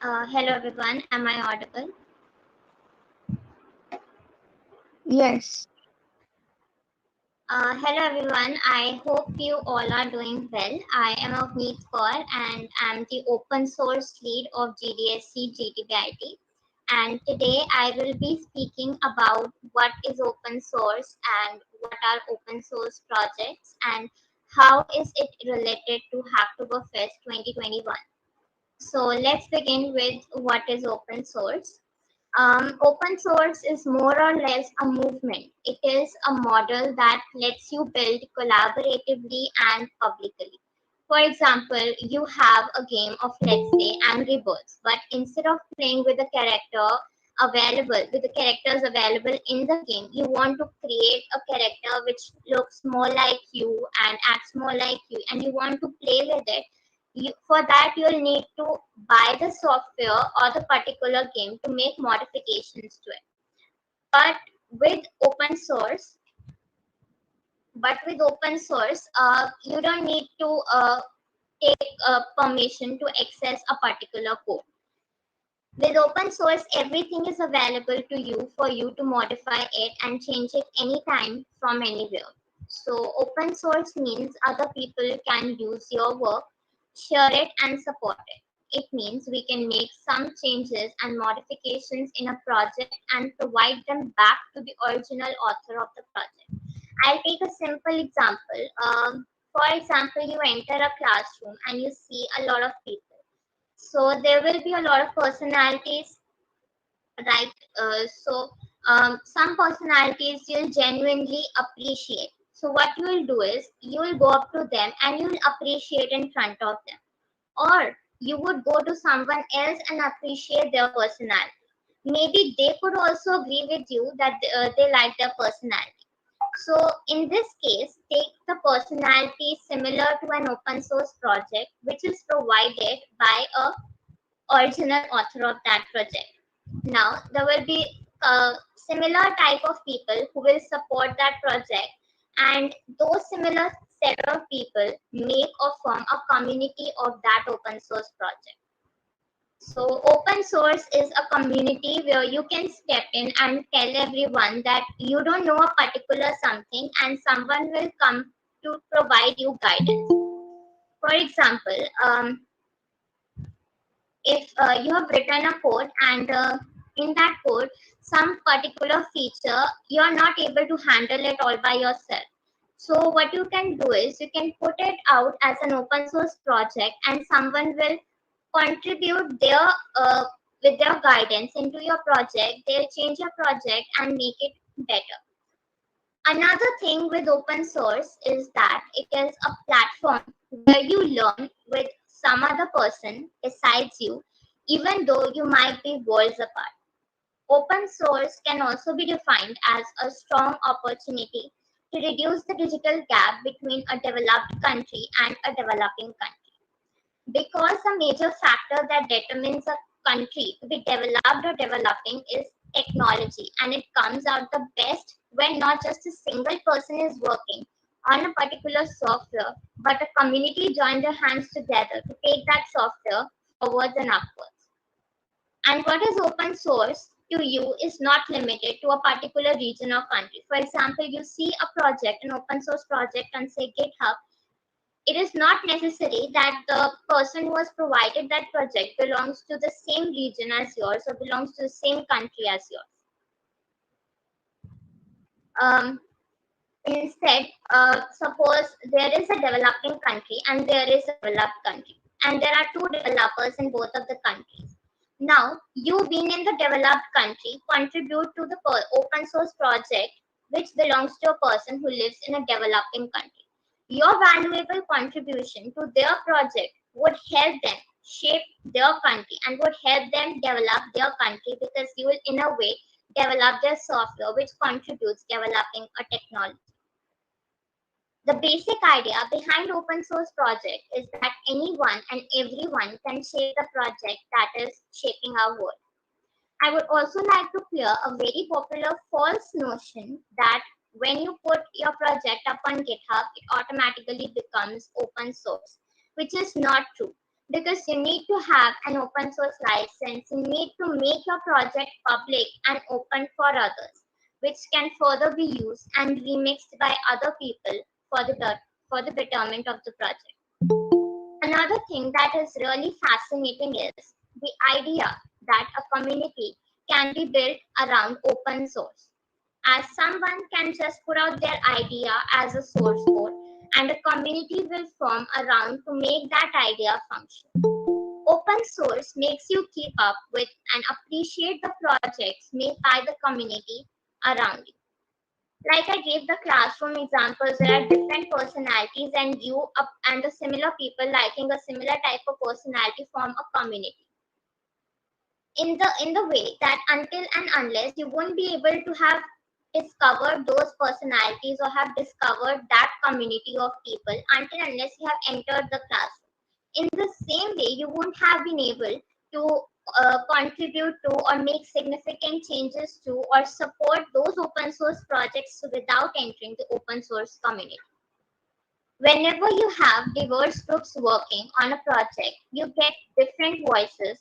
Hello everyone, am I audible? Yes. Hello everyone, I hope you all are doing well. I am Avneet Kaur and I'm the open source lead of GDSC GTBIT. And today I will be speaking about what is open source and what are open source projects and how is it related to Hacktoberfest 2021. So let's begin with what is open source. Open source is more or less a movement. It is a model that lets you build collaboratively and publicly. For example, you have a game of, let's say, Angry Birds, but instead of playing with the characters available in the game, you want to create a character which looks more like you and acts more like you, and you want to play with it. For that, you'll need to buy the software or the particular game to make modifications to it. But with open source, you don't need to take permission to access a particular code. With open source, everything is available to you for you to modify it and change it anytime from anywhere. So open source means other people can use your work, share it and support it. It means we can make some changes and modifications in a project and provide them back to the original author of the project. I'll take a simple example. For example, you enter a classroom and you see a lot of people. So there will be a lot of personalities, right? Some personalities you'll genuinely appreciate. So what you will do is you will go up to them and you will appreciate in front of them, or you would go to someone else and appreciate their personality. Maybe they could also agree with you that they like their personality. So in this case, take the personality similar to an open source project, which is provided by a original author of that project. Now, there will be a similar type of people who will support that project, and those similar set of people make or form a community of that open source project. So, open source is a community where you can step in and tell everyone that you don't know a particular something, and someone will come to provide you guidance. For example, if you have written a code and in that code some particular feature you are not able to handle it all by yourself, so what you can do is you can put it out as an open source project and someone will contribute their with their guidance into your project. They'll change your project and make it better. Another thing with open source is that it is a platform where you learn with some other person besides you, even though you might be worlds apart. Open source can also be defined as a strong opportunity to reduce the digital gap between a developed country and a developing country. Because a major factor that determines a country to be developed or developing is technology, and it comes out the best when not just a single person is working on a particular software, but a community join their hands together to take that software forwards and upwards. And what is open source to you is not limited to a particular region or country. For example, you see a project, an open source project on, say, GitHub. It is not necessary that the person who has provided that project belongs to the same region as yours or belongs to the same country as yours. Instead, suppose there is a developing country and there is a developed country, and there are two developers in both of the countries. Now, you being in the developed country contribute to the open source project which belongs to a person who lives in a developing country. Your valuable contribution to their project would help them shape their country and would help them develop their country, because you will, in a way, develop their software which contributes developing a technology. The basic idea behind open source project is that anyone and everyone can shape the project that is shaping our world. I would also like to clear a very popular false notion that when you put your project up on GitHub, it automatically becomes open source, which is not true. because you need to have an open source license. You need to make your project public and open for others, which can further be used and remixed by other people for the betterment of the project. Another thing that is really fascinating is the idea that a community can be built around open source, as someone can just put out their idea as a source code and a community will form around to make that idea function. Open source makes you keep up with and appreciate the projects made by the community around you. Like I gave the classroom examples, there are different personalities and and the similar people liking a similar type of personality form a community. In the way that until and unless you won't be able to have discovered those personalities or have discovered that community of people until unless you have entered the classroom. In the same way, you won't have been able to contribute to or make significant changes to or support those open source projects without entering the open source community. Whenever you have diverse groups working on a project, you get different voices,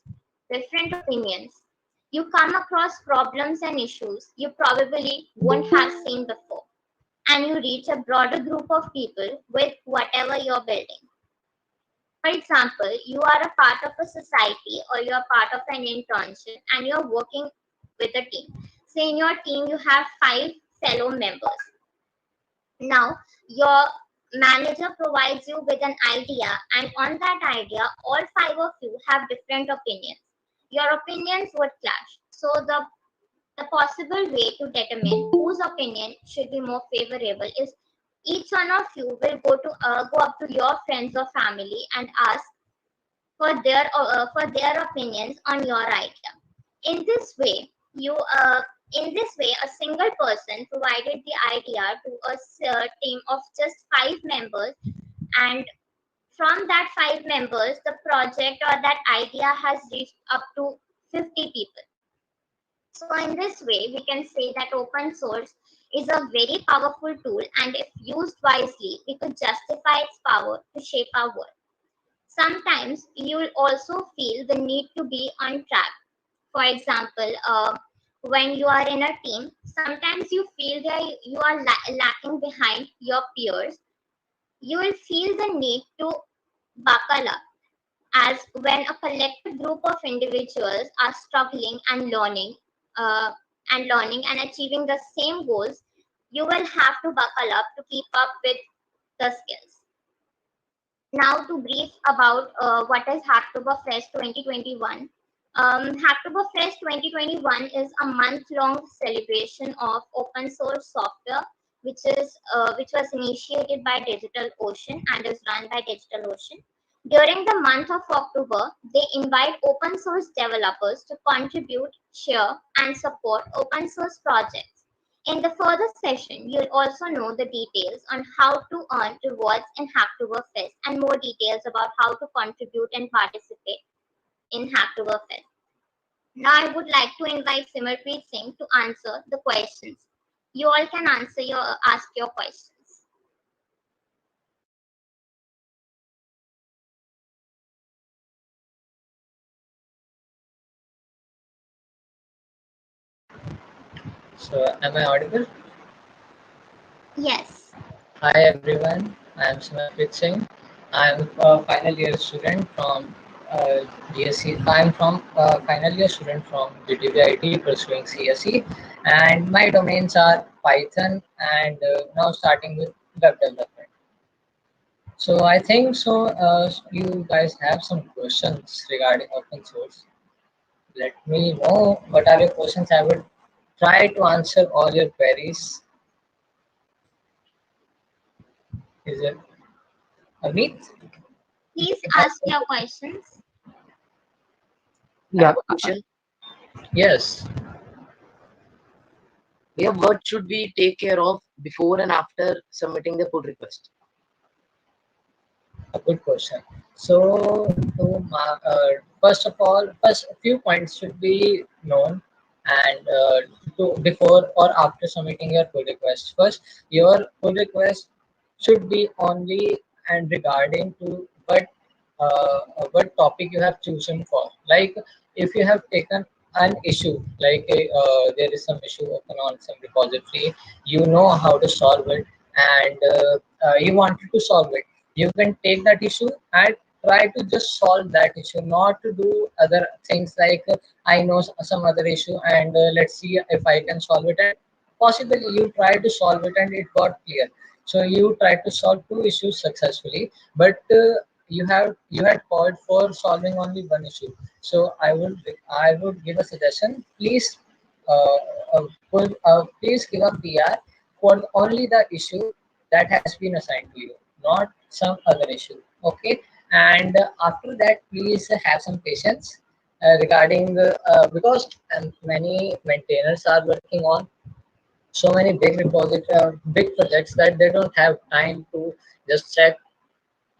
different opinions. You come across problems and issues you probably won't have seen before, and you reach a broader group of people with whatever you're building. For example, you are a part of a society or you're part of an internship and you're working with a team. Say in your team you have 5 fellow members. Now, your manager provides you with an idea, and on that idea, all 5 of you have different opinions. Your opinions would clash. So, the possible way to determine whose opinion should be more favorable is each one of you will go up to your friends or family and ask for their opinions on your idea. In this way, a single person provided the idea to a team of just 5 members, and from that 5 members, the project or that idea has reached up to 50 people. So in this way, we can say that open source is a very powerful tool, and if used wisely, it could justify its power to shape our world. Sometimes you'll also feel the need to be on track. For example, when you are in a team, sometimes you feel that you are lacking behind your peers. You will feel the need to buckle up, as when a collective group of individuals are struggling uh, and learning and achieving the same goals, you will have to buckle up to keep up with the skills. Now, to brief about what is Hacktoberfest 2021. Hacktoberfest 2021 is a month-long celebration of open source software, which was initiated by DigitalOcean and is run by DigitalOcean. During the month of October, they invite open source developers to contribute, share, and support open source projects. In the further session, you'll also know the details on how to earn rewards in Hacktoberfest and more details about how to contribute and participate in Hacktoberfest. Now, I would like to invite Simarpreet Singh to answer the questions. You all can ask your questions. So, am I audible? Yes. Hi everyone, I am Simarpreet Singh. I am a final year student from GSC. I am from final year student from GTBIT pursuing CSE, and my domains are Python and now starting with web development. So I think so. You guys have some questions regarding open source. Let me know what are your questions. I would try to answer all your queries. Is it Amit? Please ask your questions. You have a question? Yes. Yeah, what should we take care of before and after submitting the pull request? A good question. So, first of all, first a few points should be known, and before or after submitting your pull request. First, your pull request should be only and regarding to what what topic you have chosen for. Like if you have taken an issue, like there is some issue open on some repository, you know how to solve it, and you wanted to solve it, you can take that issue and try to just solve that issue, not to do other things like I know some other issue, and let's see if I can solve it. And possibly you try to solve it and it got clear, so you tried to solve two issues successfully, but you had called for solving only one issue. So I would give a suggestion. Please uh, please give a PR for only the issue that has been assigned to you, not some other issue. Okay, and after that, please have some patience regarding because many maintainers are working on so many big projects that they don't have time to just check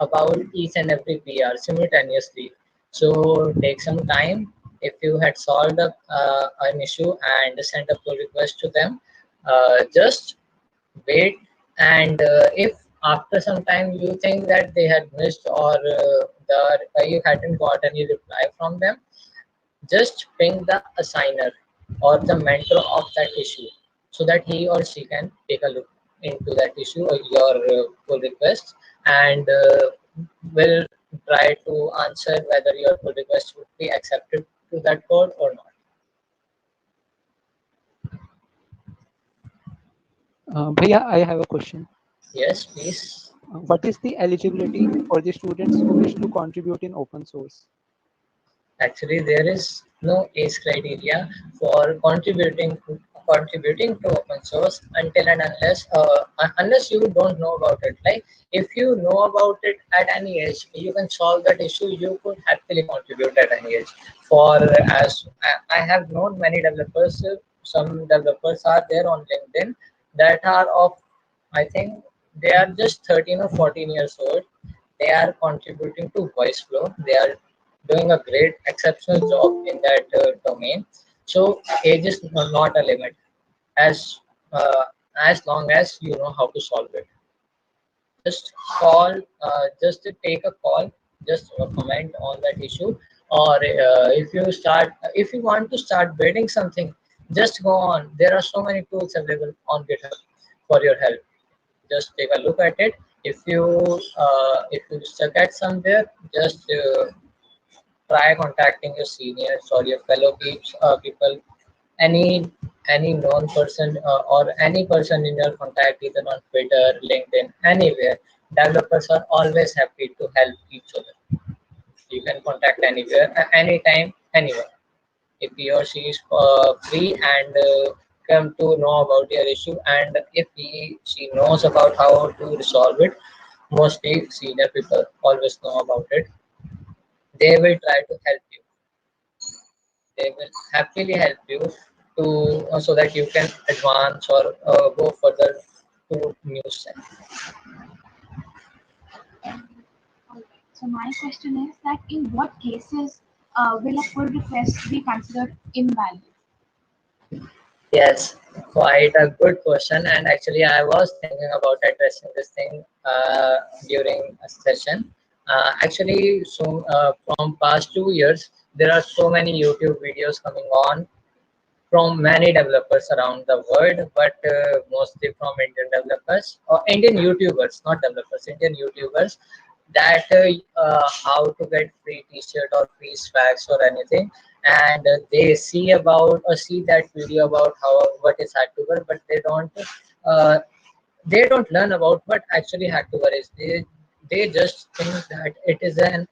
about each and every PR simultaneously. So take some time. If you had solved an issue and sent a pull request to them, just wait. And if after some time you think that they had missed, or you hadn't got any reply from them, just ping the assigner or the mentor of that issue, so that he or she can take a look into that issue or your pull request, and will try to answer whether your pull request would be accepted to that code or not. Bhaiya, I have a question. Yes, please. What is the eligibility for the students who wish to contribute in open source? Actually, there is no age criteria for contributing to open source until and unless you don't know about it. Like if you know about it at any age, you can solve that issue. You could happily contribute at any age. For as I have known many developers, some developers are there on LinkedIn that are of, I think they are just 13 or 14 years old. They are contributing to voice flow. They are doing a great exceptional job in that domain. So age is not a limit, as uh, as long as you know how to solve it. Just call, just to take a call, just comment on that issue, or if you want to start building something, just go on. There are so many tools available on GitHub for your help. Just take a look at it. If you stuck at somewhere, just try contacting your seniors or your fellow people, any known person or any person in your contact, either on Twitter, LinkedIn, anywhere. Developers are always happy to help each other. You can contact anywhere, anytime, anywhere. If he or she is free and come to know about your issue, and if she knows about how to resolve it, mostly senior people always know about it. They will try to help you. They will happily help you to so that you can advance or go further to new step. Alright. So my question is that in what cases will a pull request be considered invalid? Yes, quite a good question. And actually, I was thinking about addressing this thing during a session. From past 2 years, there are so many YouTube videos coming on from many developers around the world, but mostly from Indian developers or Indian YouTubers, not developers, Indian YouTubers, that how to get free T-shirt or free swags or anything, and they see that video about how what is Hacktober, but uh, they don't learn about what actually Hacktober is. They just think that it is an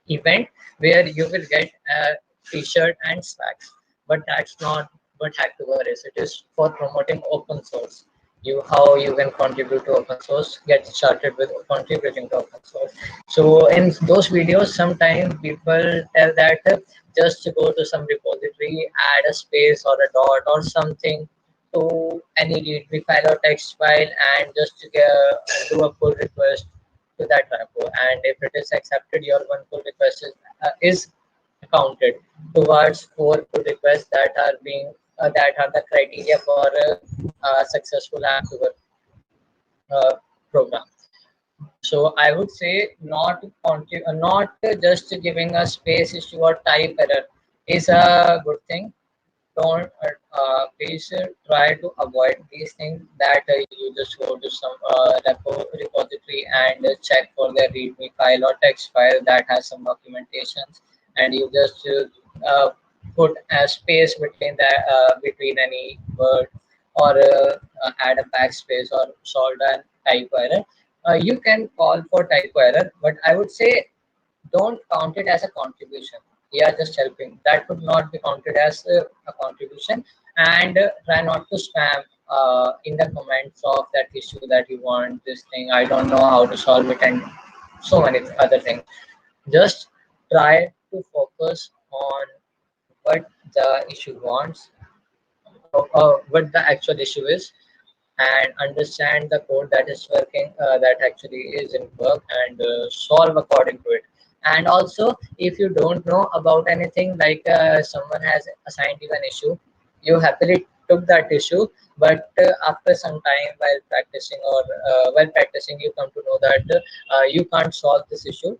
event where you will get a t-shirt and swags, but that's not what Hacktober is. It is for promoting open source. How you can contribute to open source, get started with contributing to open source. So in those videos, sometimes people tell that just go to some repository, add a space or a dot or something to any readme file or text file, and just do a pull request to that repo. And if it is accepted, your one pull request is counted towards four pull requests that are the criteria for a successful Hacktober uh, program. So I would say not just giving a space issue or type error is a good thing. Don't please try to avoid these things that you just go to some repository and check for the readme file or text file that has some documentations, and you just put a space between the between any word, or add a backspace or solve a typo error. You can call for typo error, but I would say don't count it as a contribution. We are just helping. That would not be counted as a contribution. And try not to spam in the comments of that issue that you want this thing. I don't know how to solve it, and so many other things. Just try to focus on what the issue wants, what the actual issue is, and understand the code that is working, that actually is in work, and solve according to it. And also, if you don't know about anything, like someone has assigned you an issue, you happily took that issue, but after some time while practicing, you come to know that you can't solve this issue.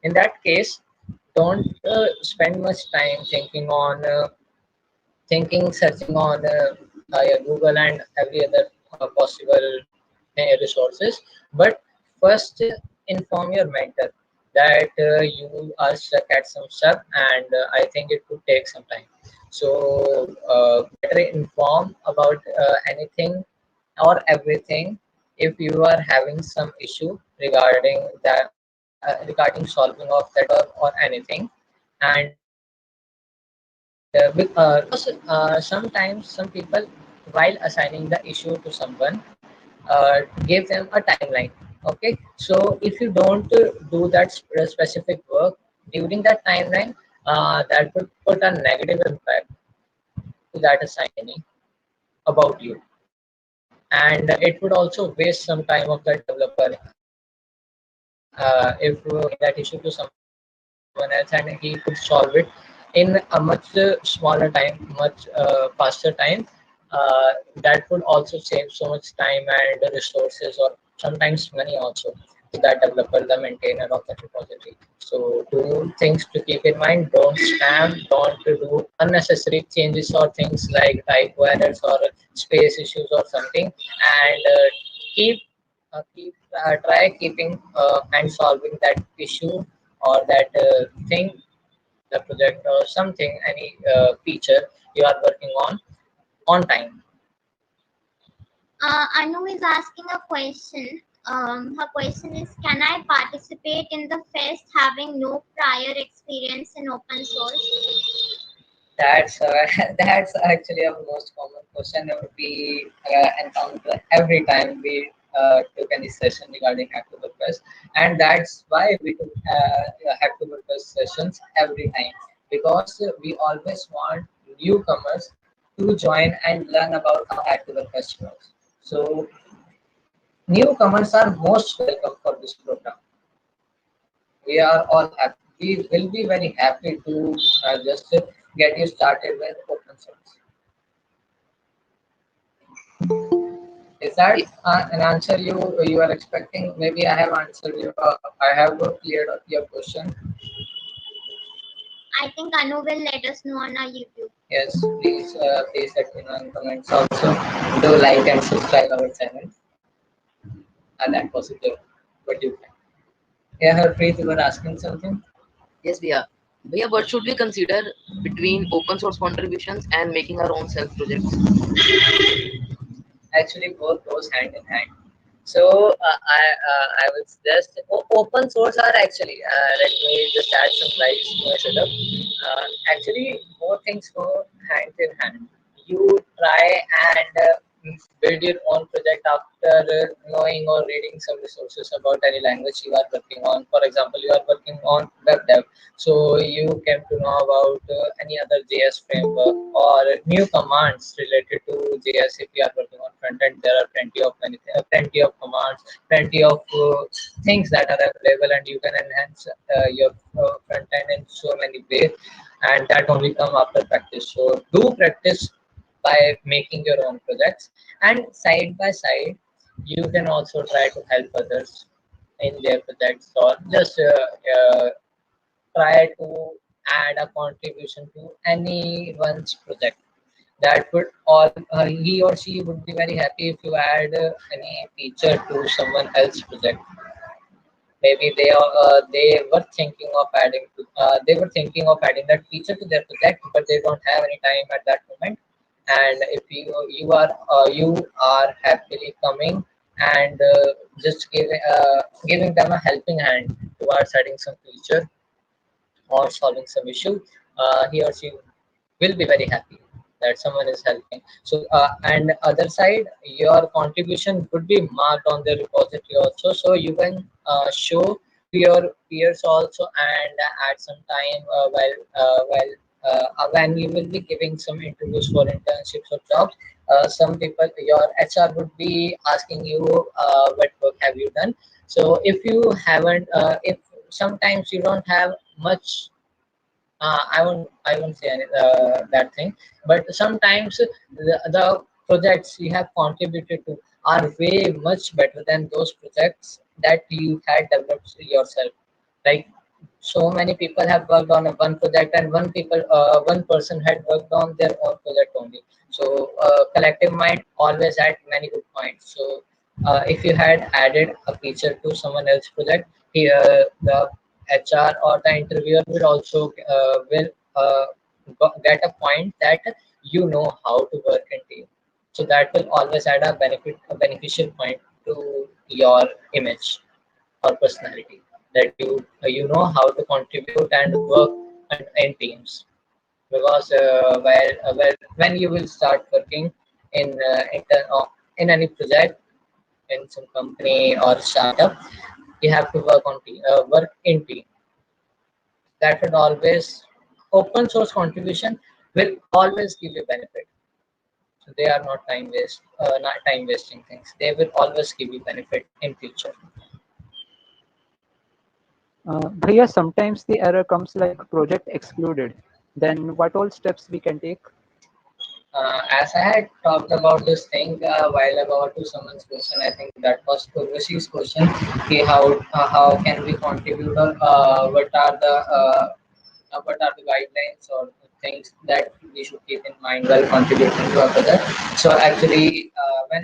In that case, don't spend much time searching on yeah, Google and every other possible resources. But first, inform your mentor that you are stuck at some stuff, and I think it could take some time. So better inform about anything or everything if you are having some issue regarding that, regarding solving of that or anything. And because sometimes some people, while assigning the issue to someone, give them a timeline. Okay, so if you don't do that specific work during that timeline, that would put a negative impact to that assignee about you, and it would also waste some time of that developer if that issue to someone else and he could solve it in a much smaller time, much faster time. That would also save so much time and resources, or sometimes money also, to that developer, the maintainer of that repository. So two things to keep in mind: don't spam, don't do unnecessary changes or things like type errors or space issues or something, and keep try keeping and solving that issue or that thing, the project or something, any feature you are working on time. Anu is asking a question. Her question is, can I participate in the fest having no prior experience in open source? That's that's actually a most common question that we encounter every time we took any session regarding Hacktoberfest, and that's why we took Hacktoberfest sessions every time, because we always want newcomers to join and learn about how Hacktoberfest works. So newcomers are most welcome for this program. We are all happy. We will be very happy to just get you started with open source. Is that an answer you are expecting? Maybe I have answered you. I have cleared up your question. I think Anu will let us know on our YouTube. Yes, please let me know in comments. Also, do like and subscribe our channel. And that positive. What do you think? Yeah, Harpreet, you were asking something. Yes, we are. Bhaiya, what should we consider between open source contributions and making our own self projects? Actually, both goes hand in hand. So I would suggest open source are actually, let me just add some slides to my setup. Actually, both things go hand in hand. You try and build your own project after knowing or reading some resources about any language you are working on. For example, you are working on web dev, so you came to know about any other JS framework or new commands related to JS. If you are working on front end, there are plenty of commands, plenty of things that are available, and you can enhance your front end in so many ways, and that only come after practice. So do practice by making your own projects, and side by side you can also try to help others in their projects, or just try to add a contribution to anyone's project. That would all he or she would be very happy if you add any feature to someone else's project. Maybe they were thinking of adding they were thinking of adding that feature to their project, but they don't have any time at that moment. And if you are happily coming and just giving them a helping hand towards adding some feature or solving some issue, he or she will be very happy that someone is helping. So and other side, your contribution could be marked on the repository also, so you can show to your peers also, and at some time when you will be giving some interviews for internships or jobs, some people, your HR would be asking you what work have you done. So if you haven't if sometimes you don't have much, I won't say that thing, but sometimes the projects you have contributed to are way much better than those projects that you had developed yourself. Like, so many people have worked on a one project, and one person had worked on their own project only. So collective mind always had many good points. So if you had added a feature to someone else's project, the HR or the interviewer will also get a point that you know how to work in team. So that will always add a beneficial point to your image or personality, that you know how to contribute and work in teams. Because when you will start working in any project, in some company or startup, you have to work in team. That would always Open source contribution will always give you benefit. So they are not time wasting things. They will always give you benefit in future. Bhaiya, sometimes the error comes like project excluded. Then what all steps we can take? As I had talked about this thing a while ago to someone's question, I think that was Urvashi's question. Okay, how can we contribute, or what are the guidelines or things that we should keep in mind while contributing to a project? So actually, when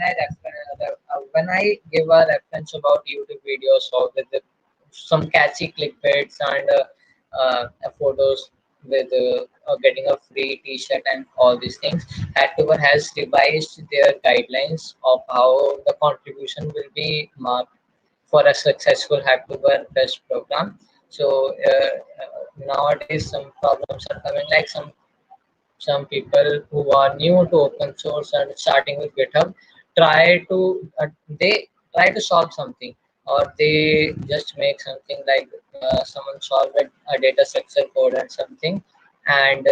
I give a reference about YouTube videos or with some catchy clickbaits and photos with getting a free T-shirt and all these things, Hacktober has revised their guidelines of how the contribution will be marked for a successful Hacktoberfest program. So nowadays some problems are coming, like some people who are new to open source and starting with GitHub try to they try to solve something, or they just make something like someone solved a data structure code and something, and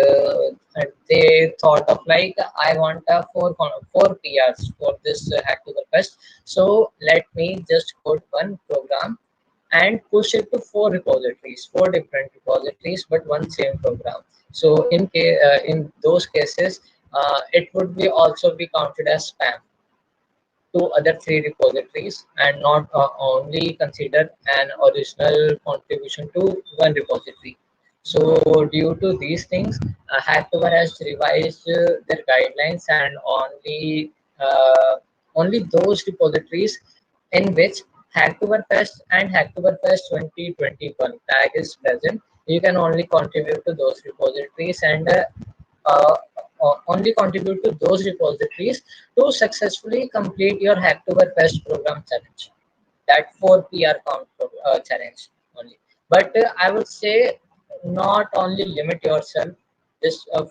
they thought of like, I want a four PRs for this Hacktoberfest, so let me just code one program and push it to four different repositories, but one same program. So in those cases, it would be also be counted as spam to other three repositories, and not only consider an original contribution to one repository. So due to these things, Hacktober has revised their guidelines, and only those repositories in which Hacktoberfest and Hacktoberfest 2021 tag is present, you can only contribute to those repositories, and uh, only contribute to those repositories to successfully complete your Hacktoberfest program challenge. That 4 PR count challenge only. But I would say, not only limit yourself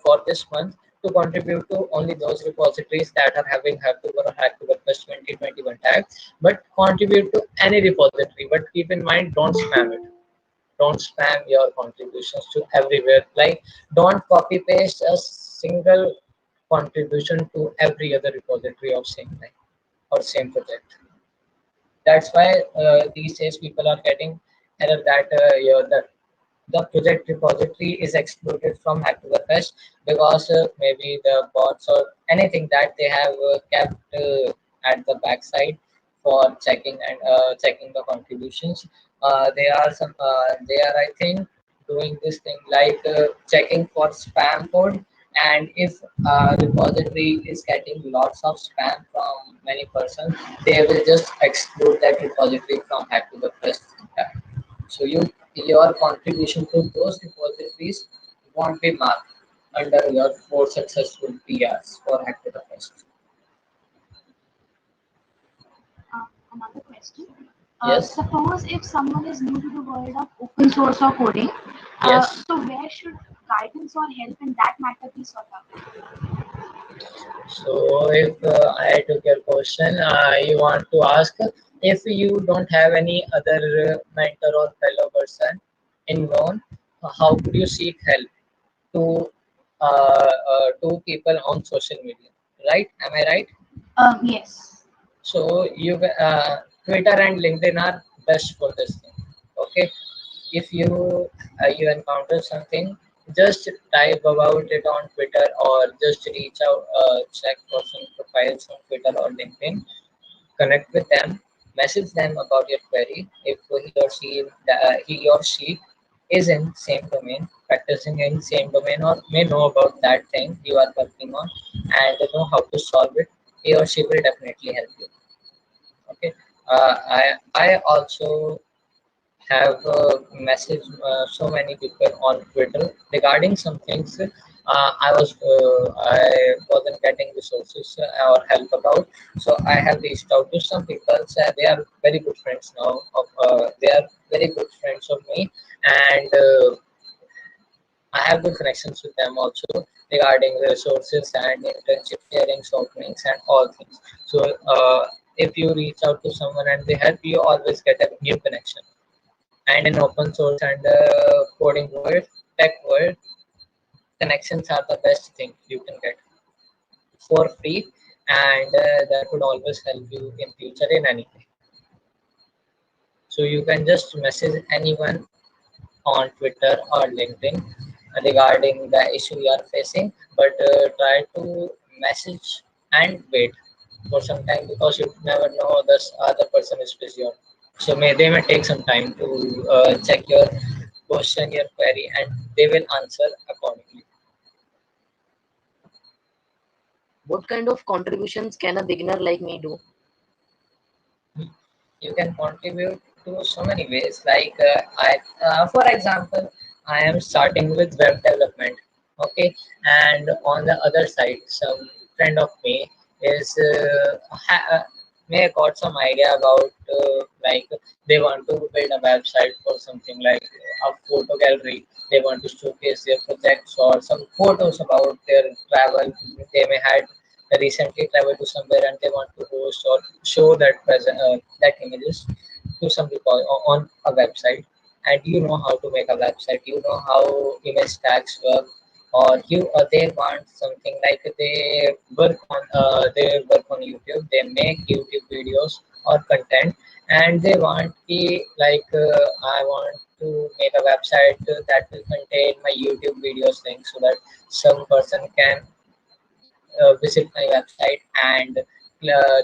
for this month to contribute to only those repositories that are having Hacktober or Hacktoberfest 2021 tag, but contribute to any repository. But keep in mind, don't spam it. Don't spam your contributions to everywhere. Like, don't copy paste a single contribution to every other repository of same type or same project. That's why these days people are getting error that the project repository is excluded from Hacktoberfest, because maybe the bots or anything that they have kept at the backside for checking and checking the contributions. They are I think doing this thing like checking for spam code, and if repository is getting lots of spam from many persons, they will just exclude that repository from Hacktoberfest. So your contribution to those repositories won't be marked under your 4 successful PRs for Hacktoberfest. Another question. Yes. Suppose if someone is new to the world of open source or coding, Yes. so where should guidance or help in that matter be sought out? So if I took your question, you want to ask if you don't have any other mentor or fellow person in known, how could you seek help to people on social media, right? Am I right? Yes. So Twitter and LinkedIn are best for this thing. Okay, if you encounter something, just type about it on Twitter or just reach out, check for some profiles on Twitter or LinkedIn, connect with them, message them about your query. If he or she is in same domain, practicing in same domain, or may know about that thing you are working on and know how to solve it, he or she will definitely help you. Okay, I also have messaged so many people on Twitter regarding some things. I wasn't getting resources or help about, so I have reached out to some people. They are very good friends now. They are very good friends of me, and I have good connections with them also regarding the resources and internship sharings, openings, and all things. So if you reach out to someone and they help you, always get a new connection. And in open source and coding world, tech world, connections are the best thing you can get for free, and that would always help you in future in anything. So you can just message anyone on Twitter or LinkedIn regarding the issue you are facing, but try to message and wait for some time, because you never know this other person is busy. So they may take some time to check your question, your query, and they will answer accordingly. What kind of contributions can a beginner like me do? You can contribute to so many ways. Like for example, I am starting with web development. Okay, and on the other side, some friend of me is may have got some idea about like they want to build a website for something like a photo gallery. They want to showcase their projects or some photos about their travel. They may had recently traveled to somewhere and they want to host or show that images to some people on a website. And you know how to make a website, you know how image tags work, or they want something like they work on YouTube, they make YouTube videos or content, and they want I want to make a website that will contain my YouTube videos thing, so that some person can visit my website and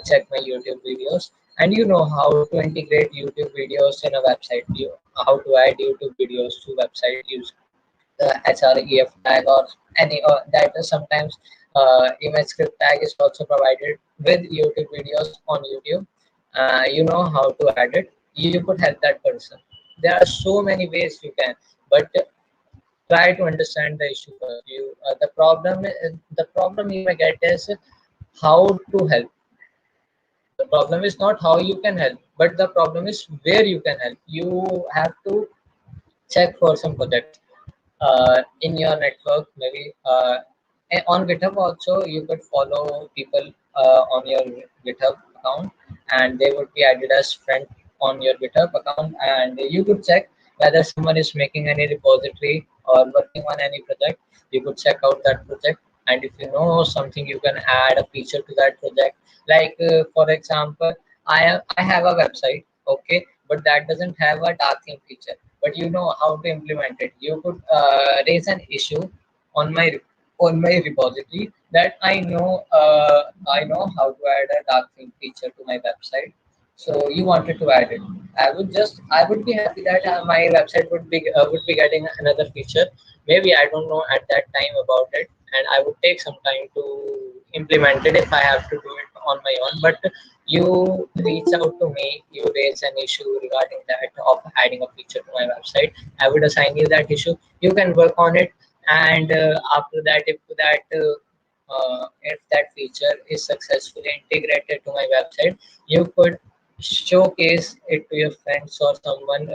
check my YouTube videos. And you know how to integrate YouTube videos in a website. How to add YouTube videos to website. Use the href tag or any that sometimes image script tag is also provided with YouTube videos on YouTube. You know how to add it. You could help that person. There are so many ways you can, but try to understand the issue first. The problem you may get is how to help. The problem is not how you can help, but the problem is where you can help. You have to check for some projects in your network, maybe and on GitHub also. You could follow people on your GitHub account, and they would be added as friend on your GitHub account, and you could check whether someone is making any repository or working on any project. You could check out that project, and if you know something, you can add a feature to that project. Like for example, I have a website, okay, but that doesn't have a dark theme feature, but you know how to implement it. You could raise an issue on my repository that I know how to add a dark theme feature to my website. So you wanted to add it. I would be happy that my website would be getting another feature. Maybe I don't know at that time about it, and I would take some time to implement it if I have to do it on my own. But you reach out to me, you raise an issue regarding that of adding a feature to my website. I would assign you that issue. You can work on it, and after that, if that feature is successfully integrated to my website, you could showcase it to your friends or someone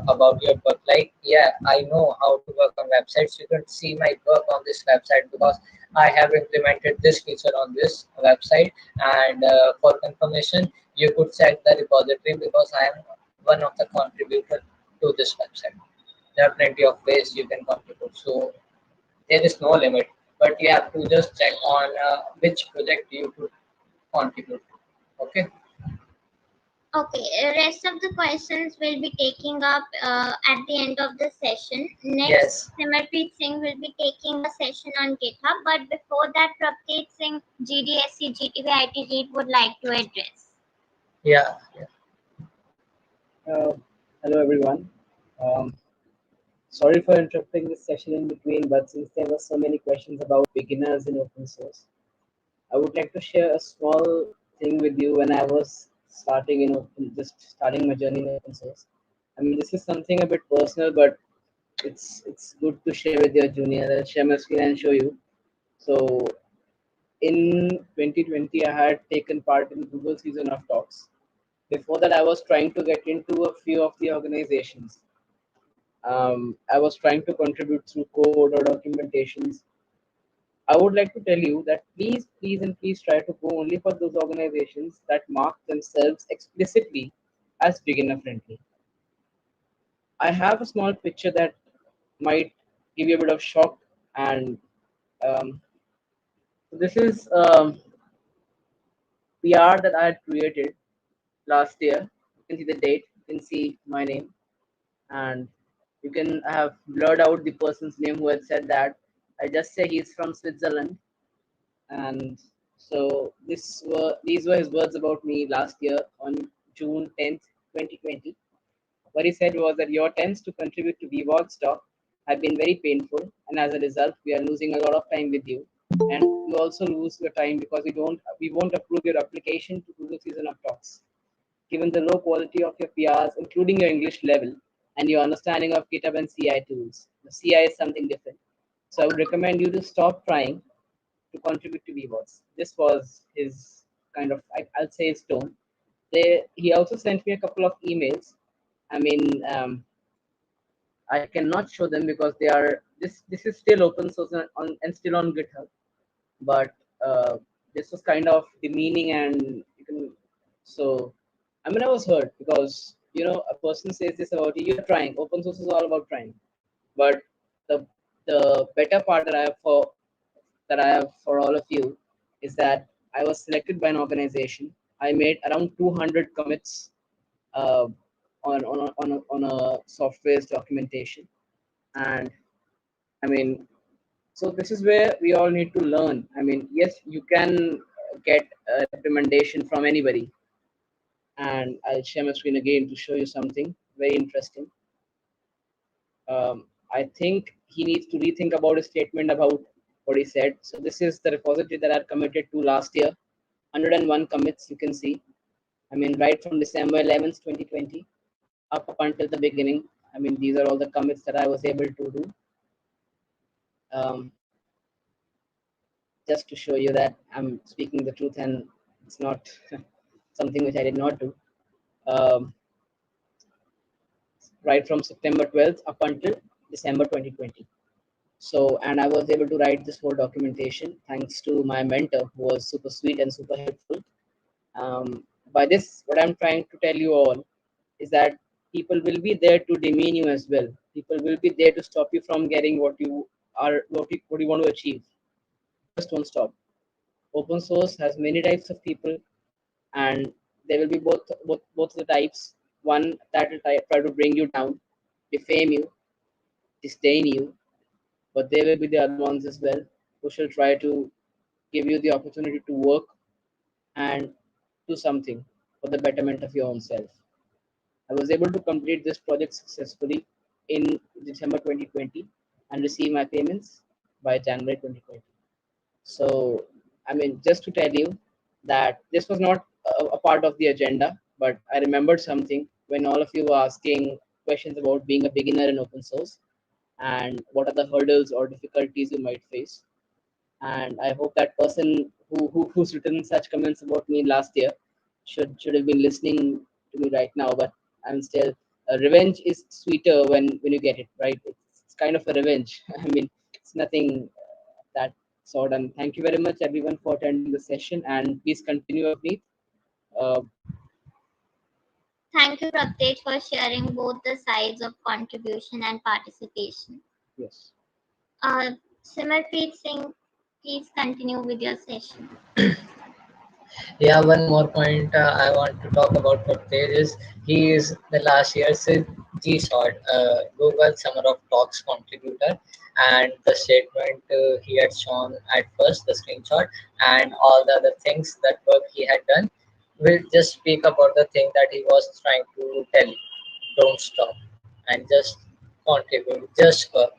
about your work. Like, yeah, I know how to work on websites. You can see my work on this website because I have implemented this feature on this website. And for confirmation, you could check the repository because I am one of the contributors to this website. There are plenty of ways you can contribute. So there is no limit, but you have to just check on which project you could contribute to. Okay. Okay, rest of the questions will be taking up at the end of the session. Next, Yes. Simarpreet Singh will be taking a session on GitHub, but before that, Prabjeet Singh, GDSC, GTBIT lead would like to address. Yeah. Hello everyone. Um, Sorry for interrupting this session in between, but since there were so many questions about beginners in open source, I would like to share a small thing with you when I was just starting my journey in open source. I mean, this is something a bit personal, but it's good to share with your junior. I'll share my screen and show you. So in 2020, I had taken part in Google season of talks. Before that, I was trying to get into a few of the organizations. I was trying to contribute through code or documentations. I would like to tell you that please try to go only for those organizations that mark themselves explicitly as beginner friendly. I have a small picture that might give you a bit of shock, and um, this is PR that I had created last year. You can see the date, you can see my name, and you can have blurred out the person's name who had said that. I just say he's from Switzerland, and so these were his words about me last year on June 10th, 2020. What he said was that your attempts to contribute to VWOG stock have been very painful, and as a result, we are losing a lot of time with you. And you also lose your time because we won't approve your application to Google Season of Talks. Given the low quality of your PRs, including your English level and your understanding of GitHub and CI tools. The CI is something different. So I would recommend you to stop trying to contribute to VWords. This was his kind of, I'll say his tone. He also sent me a couple of emails. I mean, I cannot show them because they are, this is still open source and still on GitHub. But this was kind of demeaning, and you can, so I mean, I was hurt because, a person says this about you, you're trying. Open source is all about trying. But the better part that I have for all of you is that I was selected by an organization. I made around 200 commits uh, on a software's documentation, and I mean, so this is where we all need to learn. I mean, yes, you can get a recommendation from anybody, and I'll share my screen again to show you something very interesting. I think he needs to rethink about his statement about what he said. So this is the repository that I committed to last year. 101 commits, you can see. I mean, right from December 11th, 2020, up until the beginning. I mean, these are all the commits that I was able to do. Just to show you that I'm speaking the truth and it's not something which I did not do. Right from September 12th up until December 2020. So, and I was able to write this whole documentation thanks to my mentor, who was super sweet and super helpful. By this, what I'm trying to tell you all is that people will be there to demean you as well. People will be there to stop you from getting what you want to achieve. Just don't stop. Open source has many types of people, and there will be both the types. One that will try to bring you down, defame you, disdain you, but there will be the other ones as well who shall try to give you the opportunity to work and do something. for the betterment of your own self. I was able to complete this project successfully in December 2020 and receive my payments by January 2020. So, I mean, just to tell you that this was not a part of the agenda, but I remembered something when all of you were asking questions about being a beginner in open source and what are the hurdles or difficulties you might face. And I hope that person who's written such comments about me last year should have been listening to me right now. But I'm still revenge is sweeter when you get it right. It's kind of a revenge. I mean, it's nothing that sort. And thank you very much everyone for attending the session. And please continue, Avneet. Uh, Thank you, Praktesh, for sharing both the sides of contribution and participation. yes. Simarpreet Singh, please continue with your session. Yeah, one more point I want to talk about for there is he is the last year's G-Shot, Google Summer of Talks contributor, and the statement he had shown at first, the screenshot, and all the other things that work he had done. We'll just speak about the thing that he was trying to tell you. Don't stop and just contribute, just work.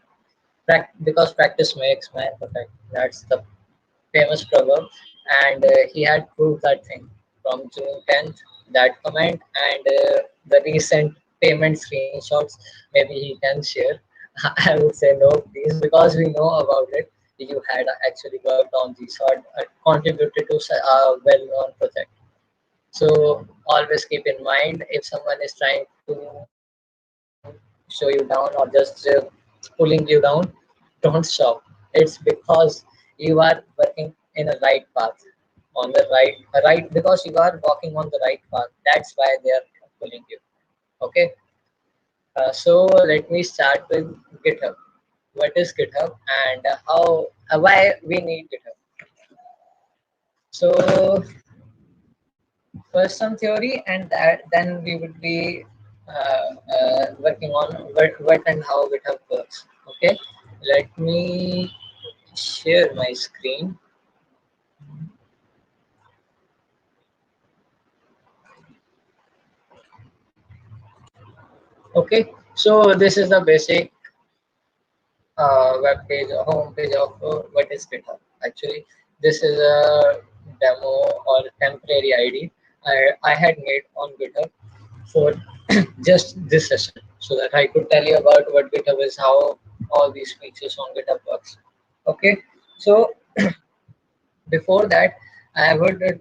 Because practice makes man perfect. That's the famous proverb, and he had proved that thing from June 10th, that comment, and the recent payment screenshots. Maybe he can share. I would say no, please, because we know about it. You had actually worked on these or contributed to a well-known project. So always keep in mind if someone is trying to show you down or just pulling you down, don't stop. It's because you are working in a right path, on the right because you are walking on the right path. That's why they are pulling you. Okay. So let me start with GitHub. What is GitHub and how why we need GitHub? So first some theory, and that then we would be working on what and how GitHub works. Okay, let me share my screen. Okay, so this is the basic web page or home page of what is GitHub. Actually, this is a demo or temporary ID I had made on GitHub for just this session so that I could tell you about what GitHub is, how all these features on GitHub works. Okay, so before that, I would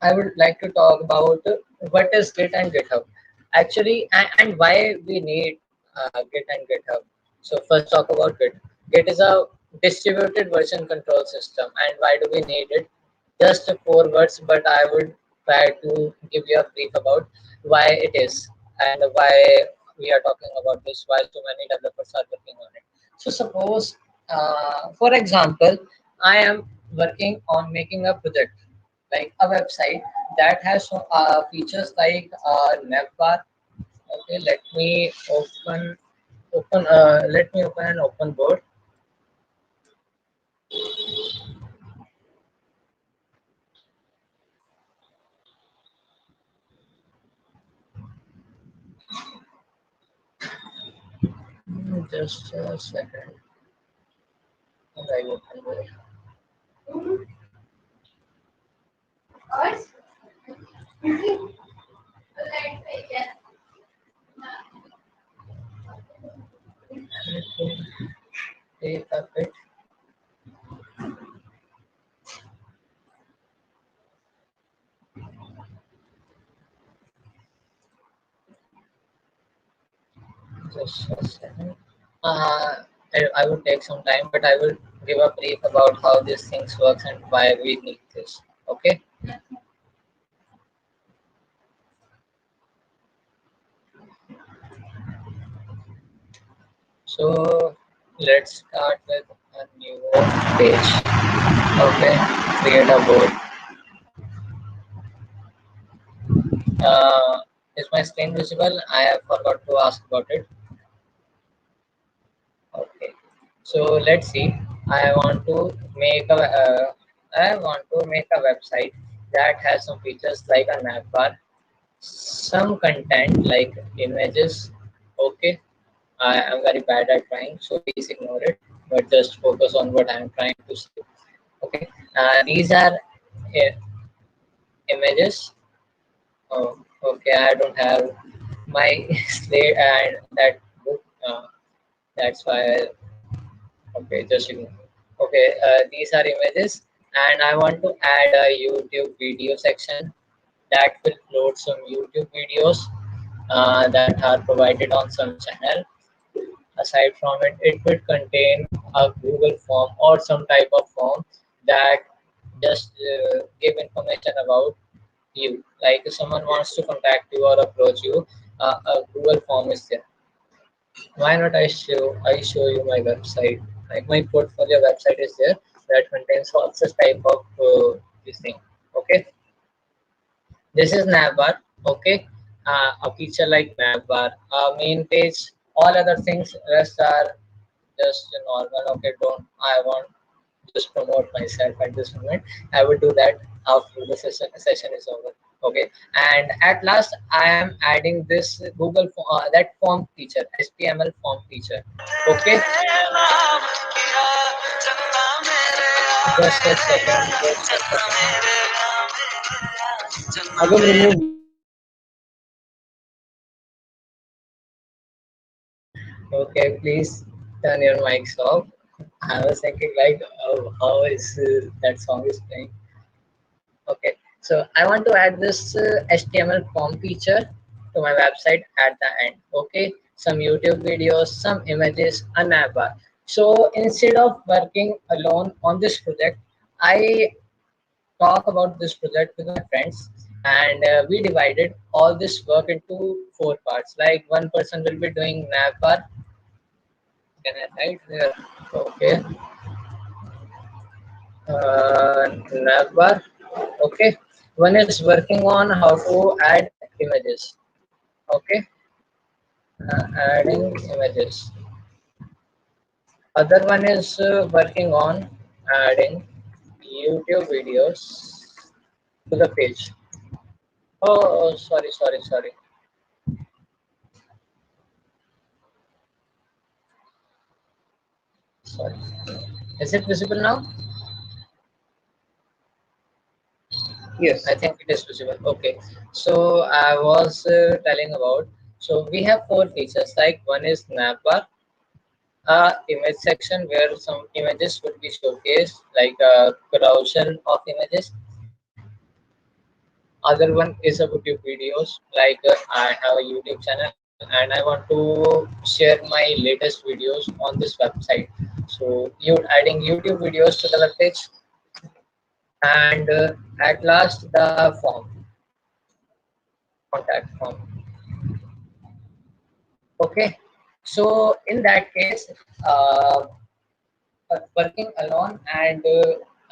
I would like to talk about what is Git and GitHub actually, and why we need Git and GitHub. So first talk about Git. Git is a distributed version control system, and why do we need it? Just four words, but I would try to give you a brief about why it is and why we are talking about this, why so many developers are working on it. So suppose, for example, I am working on making a project like a website that has some features like navbar. Okay, let me open an open board. Just a second. And I open it. Take a bit. Just a second. I would take some time, but I will give a brief about how these things works and why we need this. Okay. So let's start with a new page. Okay. Create a board. Is my screen visible? I have forgot to ask about it. Okay. So let's see. I want to make a I want to make a website that has some features like a navbar. some content like images. Okay, I am very bad at trying, so please ignore it, but just focus on what I am trying to say. Okay, these are images. Oh, okay, I don't have my slate and that book. That's why. Okay, just ignore. Okay, these are images, and I want to add a YouTube video section that will load some YouTube videos that are provided on some channel. Aside from it, it would contain a Google form or some type of form that just give information about you. Like if someone wants to contact you or approach you, a Google form is there. Why not I show you my website? Like my portfolio website is there that contains all such type of this thing. Okay, this is navbar. Okay, a feature like navbar, main page, all other things rest are just normal. Okay, don't I want just promote myself at this moment. I will do that after the session is over. Okay, and at last I am adding this Google that form feature, HTML form feature. Okay, just a second, just a second. Again, remove. Okay, please turn your mics off. I was thinking like, oh, how is that song is playing? Okay, so I want to add this HTML form feature to my website at the end. Okay, some YouTube videos, some images, a navbar. So instead of working alone on this project, I talk about this project with my friends, and we divided all this work into four parts. Like one person will be doing navbar. Can I write there? Okay, navbar. Okay, one is working on how to add images. Okay, adding images. Other one is working on adding YouTube videos to the page. Oh, sorry. Sorry. Is it visible now? Yes. I think it is visible. Okay. So I was telling about. So we have four features. Like one is navbar, image section where some images would be showcased, like a carousel of images. Other one is about YouTube videos, like I have a YouTube channel and I want to share my latest videos on this website. So you're adding YouTube videos to the web page, and at last the form, contact form. Okay, so in that case, uh, working alone, and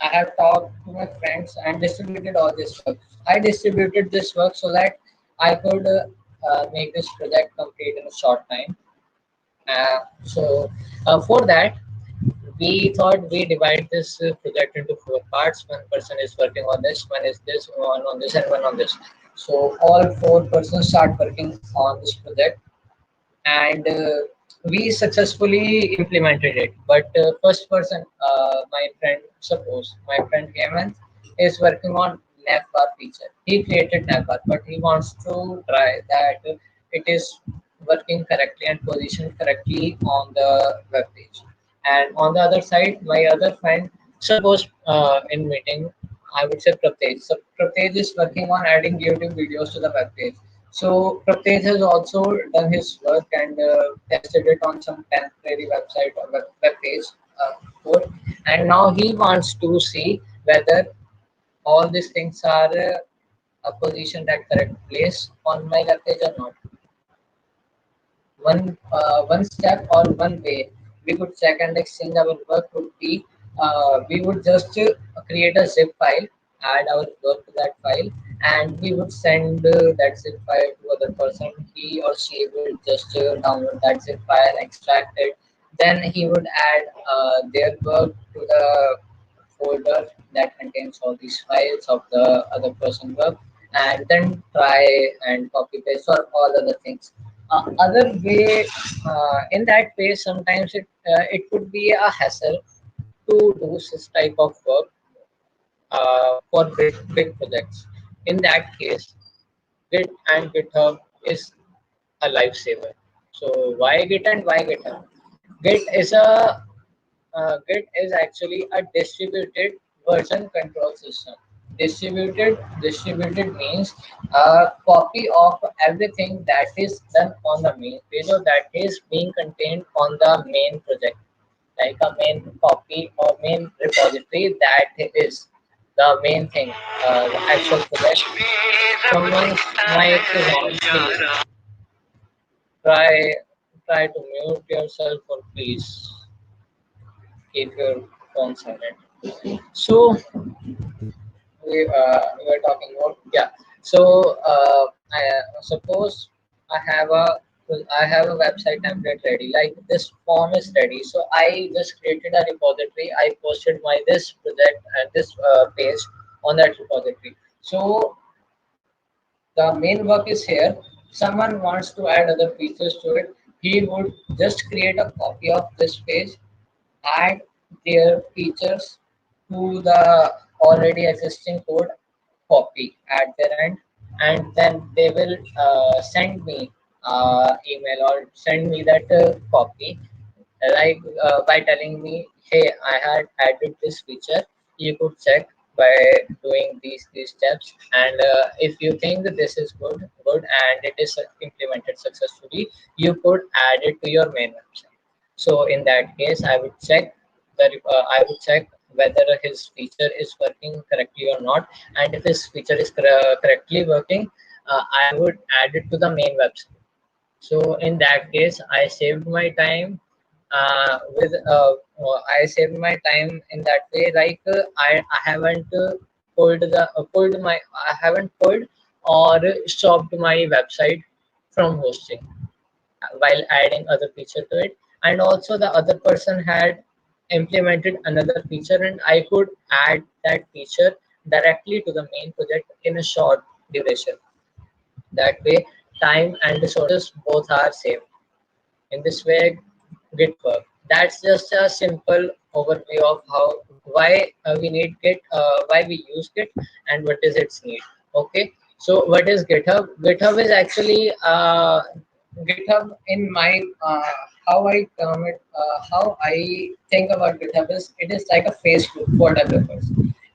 I have talked to my friends and distributed all this work. I distributed this work so that I could make this project complete in a short time. So for that, we thought we divide this project into four parts. One person is working on this, one on this, and one on this. So all four persons start working on this project, and we successfully implemented it. But first person, my friend, suppose my friend Hemant is working on navbar feature. He created navbar, but he wants to try that it is working correctly and positioned correctly on the web page. And on the other side, my other friend, suppose in meeting, I would say Pratesh. So Pratesh is working on adding YouTube videos to the web page. So Pratesh has also done his work and tested it on some temporary website or web page code, and now he wants to see whether all these things are positioned at correct place on my web page or not. One step or one way we could check and exchange our work would be, we would just create a zip file, add our work to that file, and we would send that zip file to other person. He or she will just download that zip file, extract it, then he would add their work to the folder that contains all these files of the other person work, and then try and copy paste or all other things. Other way, in that way, sometimes it could be a hassle to do this type of work for big projects. In that case, Git and GitHub is a lifesaver. So why Git and why GitHub? Git is a Git is actually a distributed version control system. Distributed means a copy of everything that is done on the main page or that is being contained on the main project, like a main copy or main repository that is the main thing, the actual project. Someone's mic is on, please. Try try to mute yourself or please keep your phone silent. So we were talking about, yeah. So suppose I have a I have a website template ready, like this form is ready. So I just created a repository. I posted my this project and this page on that repository. So the main work is here. Someone wants to add other features to it. He would just create a copy of this page, add their features to the already existing code, copy at their end, and then they will send me email or send me that copy, like by telling me, hey, I had added this feature, you could check by doing these steps, and if you think that this is good and it is implemented successfully, you could add it to your main website. So in that case, I would check whether his feature is working correctly or not, and if his feature is correctly working, I would add it to the main website. So in that case, I saved my time with I saved my time in that way. Like I haven't I haven't pulled or stopped my website from hosting while adding other feature to it, and also the other person had implemented another feature, and I could add that feature directly to the main project in a short duration. That way, time and resources both are saved. In this way, Git work. That's just a simple overview of how why we need Git, why we use Git, and what is its need. Okay. So what is GitHub? GitHub is actually GitHub in my how I term it, how I think about GitHub is it is like a Facebook for developers,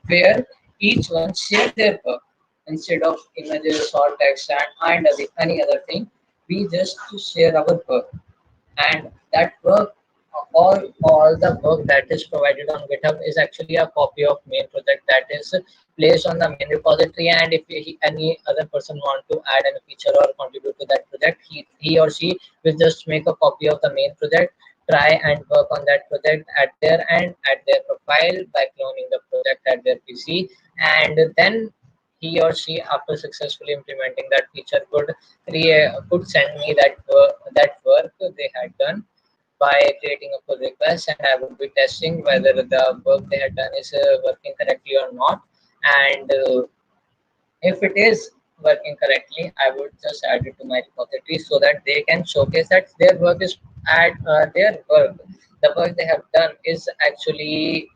where each one share their work instead of images or text and any other thing. We just share our work, and that work, all the work that is provided on GitHub is actually a copy of main project that is placed on the main repository. And if any other person want to add any feature or contribute to that project, he or she will just make a copy of the main project, try and work on that project at their end, at their profile, by cloning the project at their PC, and then he or she, after successfully implementing that feature, could send me that work they had done by creating a pull request, and I would be testing whether the work they had done is working correctly or not. And if it is working correctly, I would just add it to my repository so that they can showcase that their work is the work they have done is actually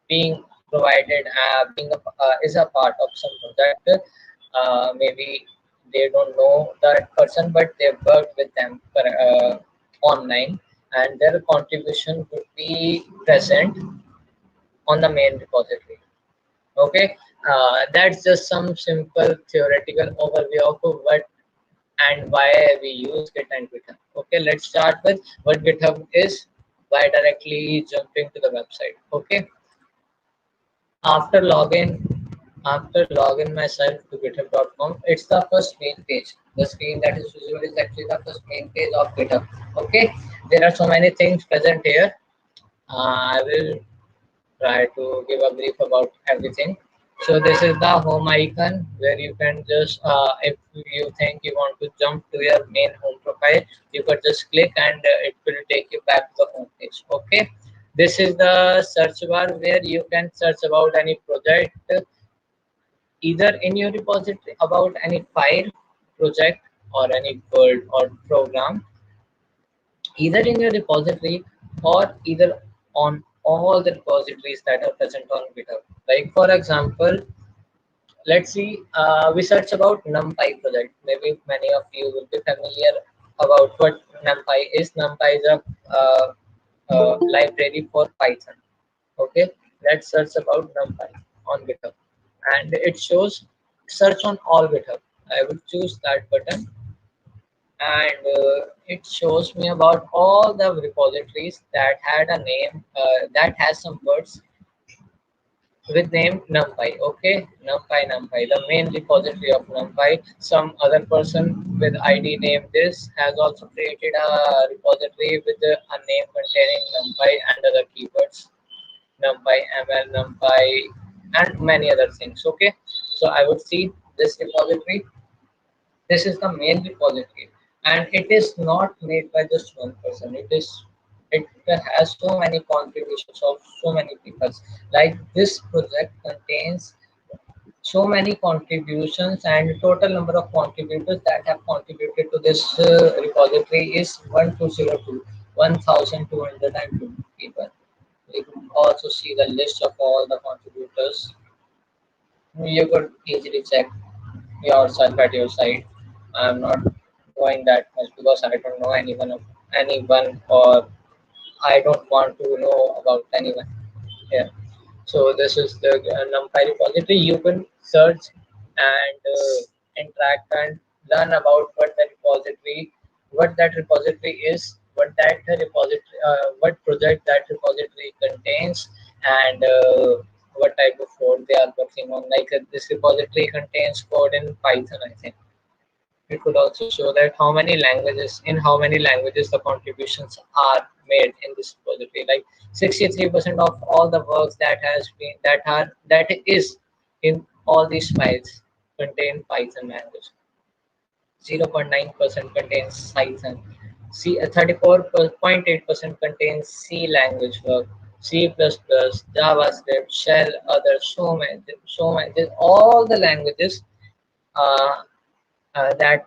being provided, is a part of some project. Maybe they don't know that person, but they worked with them online, and their contribution would be present on the main repository. Okay, that's just some simple theoretical overview of what and why we use Git and GitHub. Okay, let's start with what GitHub is by directly jumping to the website. Okay, after login, after login myself to github.com, it's the first main page. The screen that is visible is actually the first main page of GitHub. Okay, there are so many things present here. I will try to give a brief about everything. So this is the home icon where you can just, if you think you want to jump to your main home profile, you could just click and it will take you back to the home page. Okay. This is the search bar where you can search about any project either in your repository about any file, project, or any build or program, either in your repository or either on all the repositories that are present on GitHub. Like for example, let's see, we search about NumPy project. Maybe many of you will be familiar about what NumPy is. NumPy is a library for Python. Okay, let's search about NumPy on GitHub, and it shows search on all GitHub. I will choose that button, and it shows me about all the repositories that had a name that has some words with name NumPy. Okay, NumPy, the main repository of NumPy. Some other person with ID name this has also created a repository with a name containing NumPy and other keywords, NumPy ML, NumPy, and many other things. Okay, so I would see this repository. This is the main repository, and it is not made by just one person. It has so many contributions of so many people. Like this project contains so many contributions, and total number of contributors that have contributed to this repository is 1202, 1202 people. You can also see the list of all the contributors. You could easily check yourself at your side. I'm not going that much because I don't know anyone, or I don't want to know about anyone. Yeah. So this is the NumPy repository. You can search and interact and learn about what that repository is, what project that repository contains, and what type of code they are working on. Like this repository contains code in Python, I think. It could also show that how many languages the contributions are made in this repository. Like 63% of all the works that is in all these files contain Python language. 0.9% contains Python. 34.8% contains C language work. C++, JavaScript, Shell, others, all the languages uh, that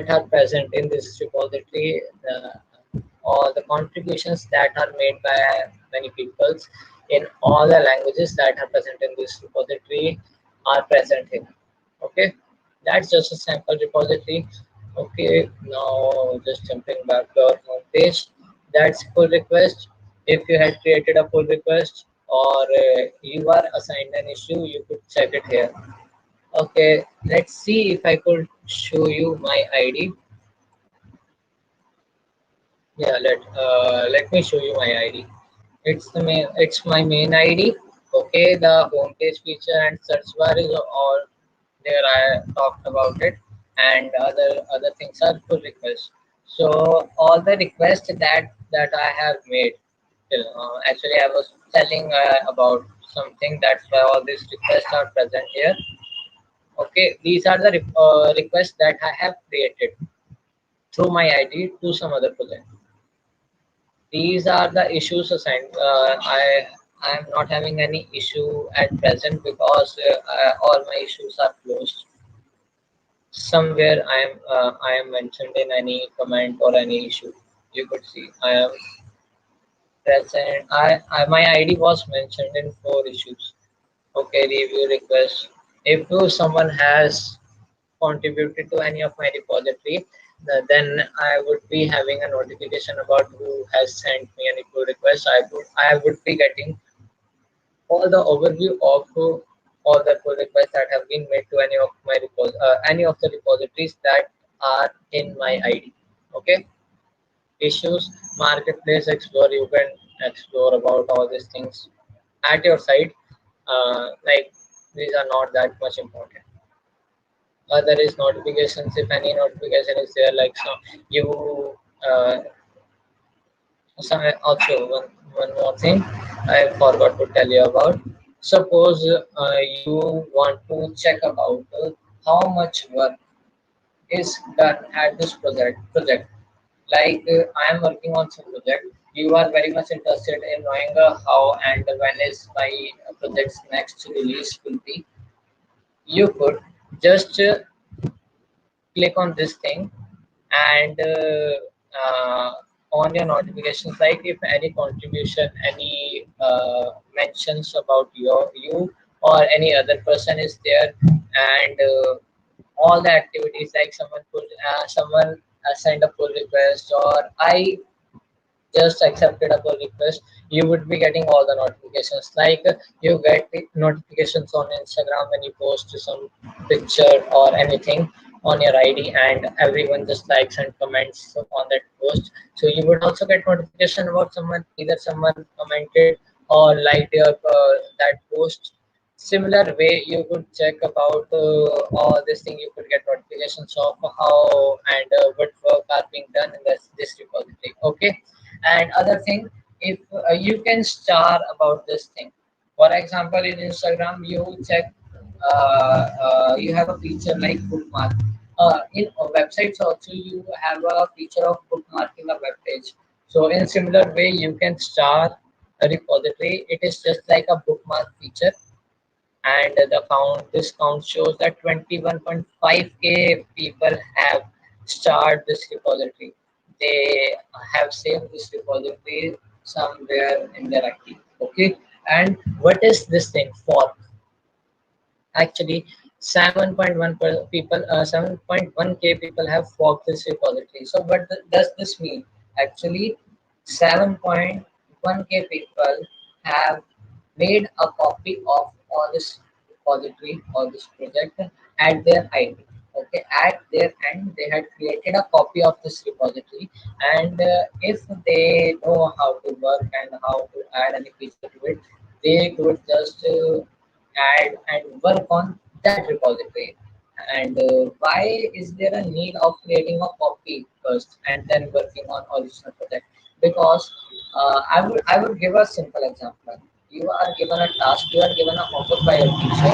are present in this repository, all the contributions that are made by many people in all the languages that are present in this repository are present here. Okay, that's just a sample repository. Okay, now just jumping back to our home page. That's pull request. If you had created a pull request, or you are assigned an issue, you could check it here. Okay, let's see if I could show you my ID. Yeah, let me show you my ID. It's my main ID. Okay, the home page feature and search bar is all there. I talked about it, and other things are pull requests. So all the requests that I have made. Actually, I was telling about something. That's why all these requests are present here. Okay, these are the requests that I have created through my ID to some other project. These are the issues assigned. I am not having any issue at present because all my issues are closed. Somewhere I am mentioned in any comment or any issue. You could see I am present. My ID was mentioned in 4 issues. Okay, review request. If someone has contributed to any of my repository, then I would be having a notification about who has sent me any pull request. I would be getting all the overview of all the pull requests that have been made to any of the repositories that are in my ID. Okay, issues, marketplace, explore. You can explore about all these things at your site. Like these are not that much important. There is notifications. If any notification is there, like so you also one more thing I forgot to tell you about. Suppose you want to check about how much work is done at this project. Like I am working on some project. You are very much interested in knowing how and when is my project's next release will be. you could just click on this thing and on your notifications, like if any contribution, any mentions about you or any other person is there, and all the activities, like someone send a pull request, or I just accepted a pull request, you would be getting all the notifications. Like you get the notifications on Instagram when you post some picture or anything on your ID, and everyone just likes and comments on that post. So you would also get notification about someone, either someone commented or liked your that post. Similar way, you could check about all this thing. You could get notifications of how and what work are being done in this repository. Okay, and other thing, if you can star about this thing. For example, in Instagram, you check, you have a feature like bookmark. In websites also, you have a feature of bookmarking a web page. So in similar way, you can star a repository. It is just like a bookmark feature, and the count, this count shows that 21.5k people have started this repository. They have saved this repository somewhere in their IT. Okay, and what is this thing for? Actually, 7.1 people, 7.1k people have forked this repository. So what does this mean? Actually, 7.1k people have made a copy of all this repository or this project at their ID. Okay, at their end, they had created a copy of this repository, and if they know how to work and how to add any feature to it, they could just add and work on that repository. And why is there a need of creating a copy first and then working on original project? Because I would give a simple example. You are given a task, you are given a homework by your teacher,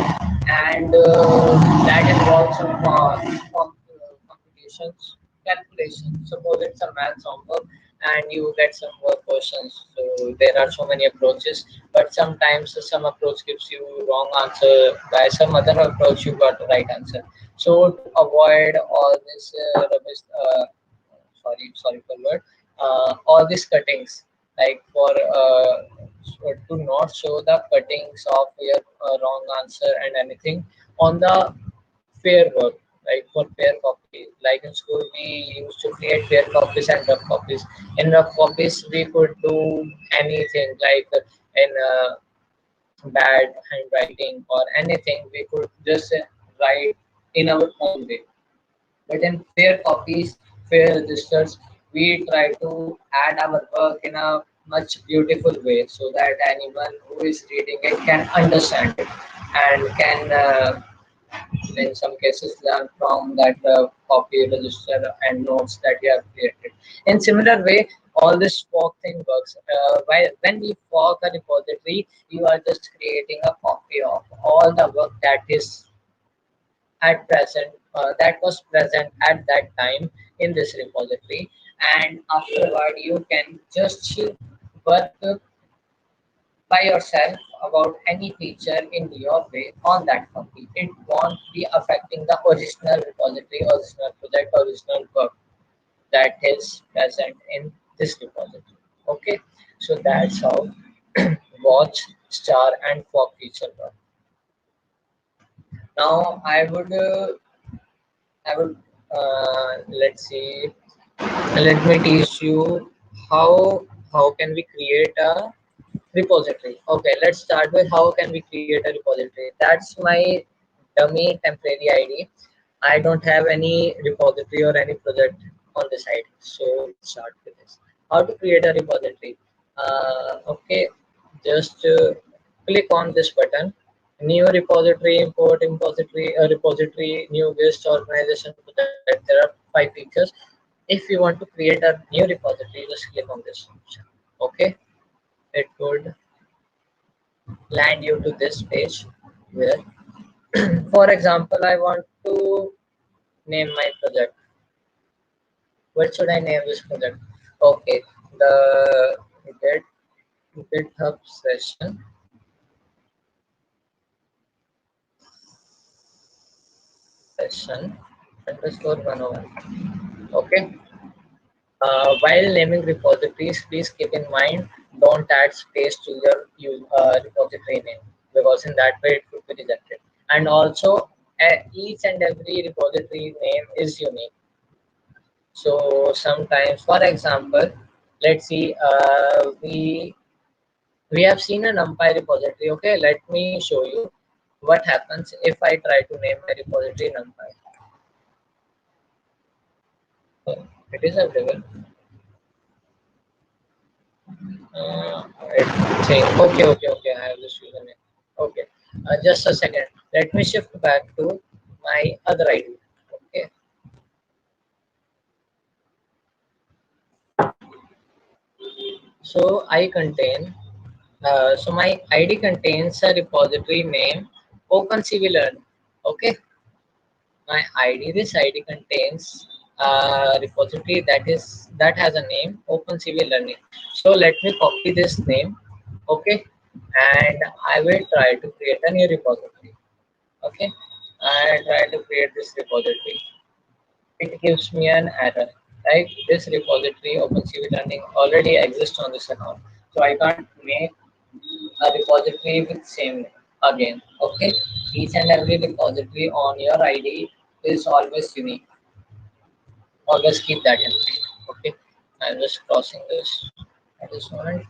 and that involves some computations, calculations. Suppose it's a math homework and you get some more questions. So there are so many approaches, but sometimes some approach gives you wrong answer. By some other approach, you got the right answer. So to avoid all this rubbish, sorry for word, all these cuttings, like for to not show the cuttings of your wrong answer and anything on the fair work, like for fair copy. Like in school, we used to create fair copies and rough copies. In rough copies, we could do anything, like in bad handwriting or anything, we could just write in our own way. But in fair copies, fair registers, we try to add our work in a much beautiful way, so that anyone who is reading it can understand it and can in some cases learn from that copy register and notes that you have created. In similar way, all this fork thing works. When we fork a repository, you are just creating a copy of all the work that is at present, that was present at that time in this repository, and afterward you can just work by yourself about any feature in your way on that copy. It won't be affecting the original repository, original project, original work that is present in this repository. Okay, so that's how watch, star, and fork feature work. Now I would let's see. Let me teach you how can we create a repository. Okay, let's start with how can we create a repository. That's my dummy temporary ID. I don't have any repository or any project on this ID. So let's start with this. How to create a repository? Okay, just click on this button. New repository, import repository, repository, new guest organization project. There are 5 features. If you want to create a new repository, just click on this option. Okay, it would land you to this page where, for example, I want to name my project. What should I name this project? Okay, the Git, GitHub session session underscore 101. Okay. While naming repositories, please keep in mind don't add space to your repository name because in that way it could be rejected. And also, each and every repository name is unique. So sometimes, for example, let's see, we have seen a NumPy repository. Okay, let me show you what happens if I try to name my repository NumPy. So it is available. It's saying okay. I have this username. Okay, just a second. Let me shift back to my other ID. Okay, so I contain. So my ID contains a repository name OpenCV Okay, my ID. This ID contains a repository that has a name OpenCV Learning. So let me copy this name. Okay, and I will try to create a new repository. Okay, I try to create this repository. It gives me an error. Like this repository OpenCV Learning already exists on this account, so I can't make a repository with same name again. Okay, each and every repository on your ID is always unique. Always keep that in mind. Okay, I'm just crossing this at this moment.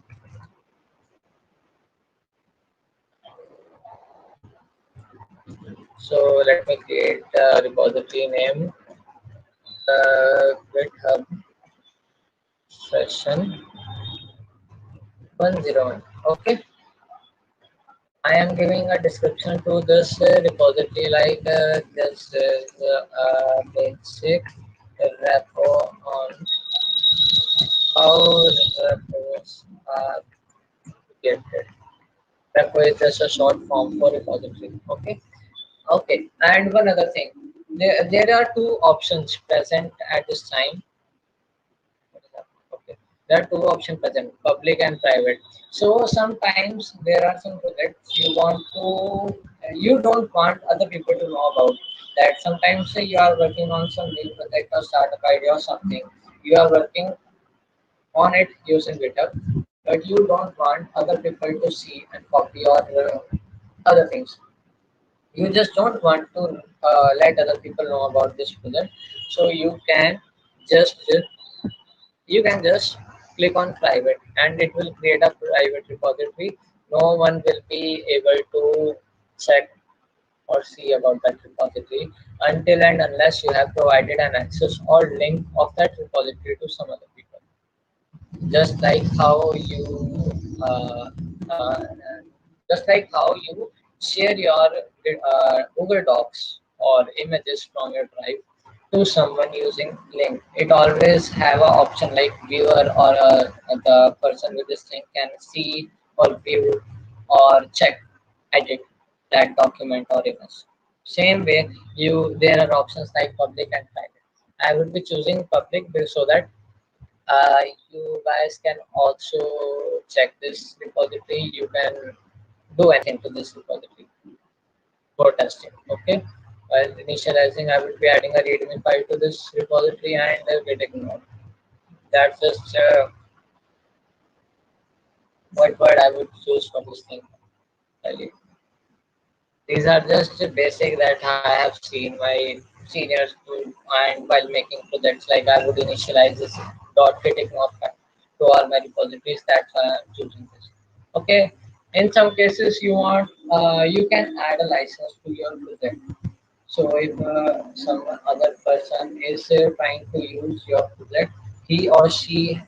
So let me create a repository name GitHub session 101. Okay, I am giving a description to this repository like this is basic repo on how repos are created. Repo is just a short form for repository. Okay. Okay. And one other thing, there are two options present at this time. Okay. There are two options present, public and private. So sometimes there are some projects you don't want other people to know about that. Sometimes say you are working on some new project or startup idea or something. You are working on it using GitHub, but you don't want other people to see and copy your other things. You just don't want to let other people know about this project, so just you can just click on private and it will create a private repository. No one will be able to check or see about that repository until and unless you have provided an access or link of that repository to some other people. Just like how you uh, uh, just like how you share your Google Docs or images from your drive to someone using link. It always have a option like viewer or the person with this link can see or view or check, edit that document or image. Same way, there are options like public and private. I would be choosing public so that uh, you guys can also check this repository. You can do anything to this repository for testing. Okay. While initializing, I will be adding a README file to this repository and getting more. That's just what word I would choose for this thing. Really. These are just basic that I have seen my seniors do, and while making projects, like I would initialize this dot critic notepad to all my repositories. That's why I'm choosing this. Okay. In some cases, you can add a license to your project. So if some other person is trying to use your project, he or she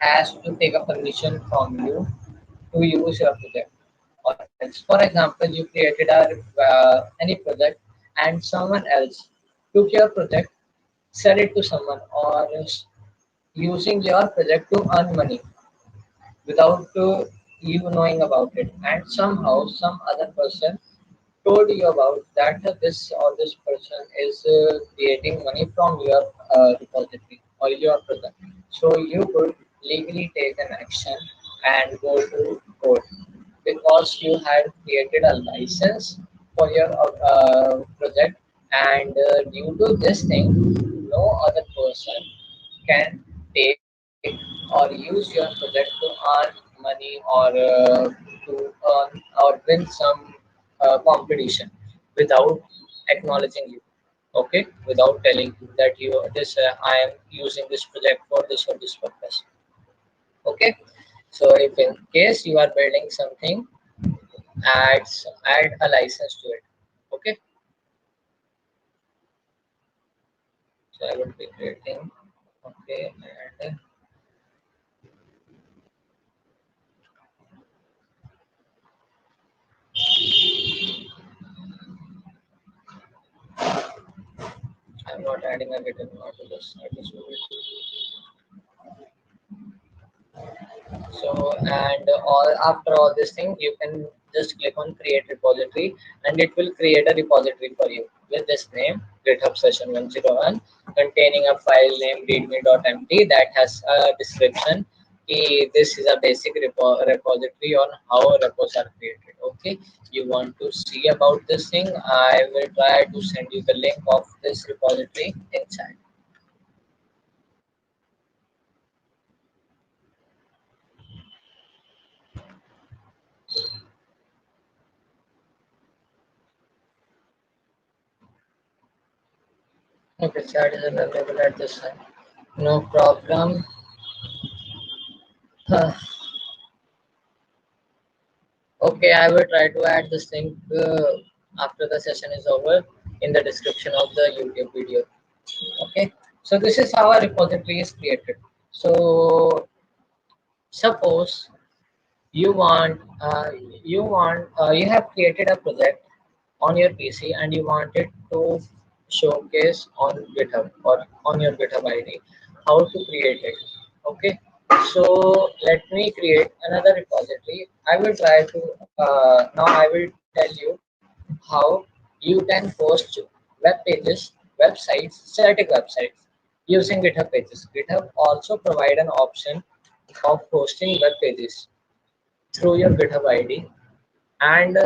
has to take a permission from you to use your project. Or else, for example, you created any project and someone else took your project, sell it to someone, or is using your project to earn money without you knowing about it, and somehow some other person told you about that this person is creating money from your repository or your product. So you could legally take an action and go to court because you had created a license for your project and due to this thing, no other person can take or use your project to earn money or to earn or win some competition without acknowledging you. Okay, without telling you that you this I am using this project for this or this purpose. Okay, so if in case you are building something, add a license to it. Okay, so I will be creating. Okay, and I'm not adding a GitHub now to this. I just will. So and all after all this thing, you can just click on create repository, and it will create a repository for you with this name GitHub session 101 containing a file name readme.md that has a description. This is a basic repository on how repos are created. Okay, you want to see about this thing, I will try to send you the link of this repository in chat. Okay, chat is available at this time. No problem. Okay, I will try to add this link after the session is over in the description of the YouTube video. Okay, so this is how a repository is created. So suppose you have created a project on your PC and you want it to showcase on GitHub or on your GitHub ID how to create it. Okay, so let me create another repository. I will try to now I will tell you how you can host web pages, websites, static websites using GitHub Pages. GitHub also provide an option of hosting web pages through your GitHub ID, and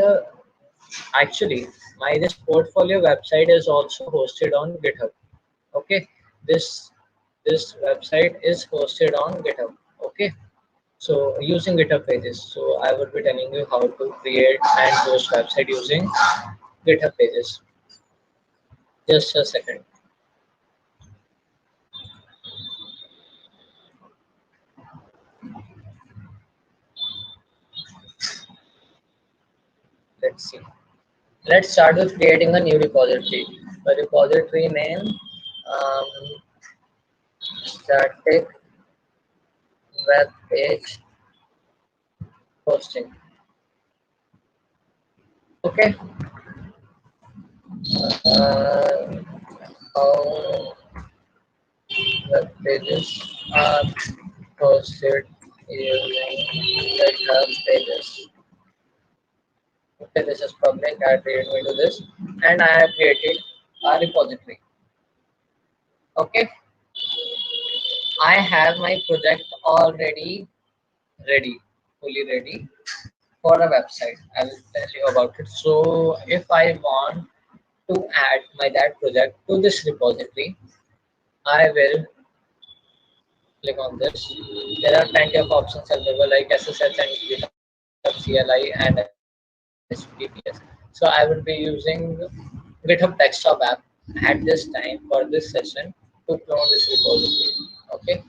actually my this portfolio website is also hosted on GitHub. Okay, this this website is hosted on GitHub. Okay, so using GitHub Pages. So I will be telling you how to create and host website using GitHub Pages. Just a second. Let's see. Let's start with creating a new repository. The repository name, um, static web page hosting. Okay. How web pages are hosted using GitHub Pages. Okay, this is public. I created me to this, and I have created a repository. Okay, I have my project already fully ready for a website. I will tell you about it. So if I want to add my that project to this repository, I will click on this. There are plenty of options available like SSH and GitHub CLI and HTTPS. So I will be using GitHub Desktop app at this time for this session to clone this repository. Okay,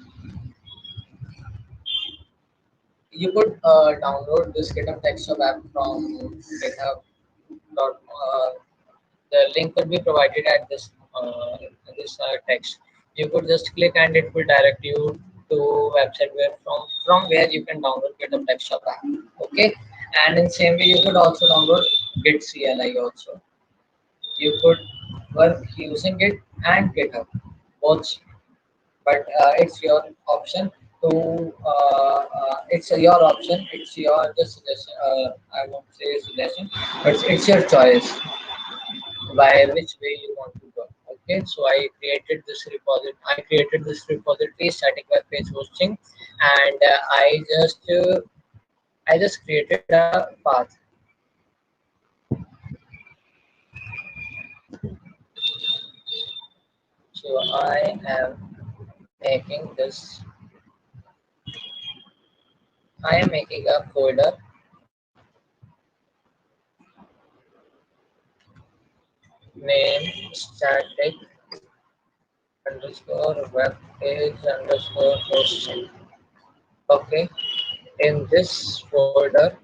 you could download this GitHub Desktop app from GitHub. The link will be provided at this text. You could just click and it will direct you to website where from where you can download GitHub Desktop app. Okay, and in same way you could also download Git CLI also. You could work using it and GitHub both, but it's your option to it's your option. It's your just suggestion. I won't say suggestion, but it's your choice by which way you want to go. Okay, so I created this repository static web page hosting, and I just created a path. So I am making this. I am making a folder name static underscore web page underscore hosting. Okay, in this folder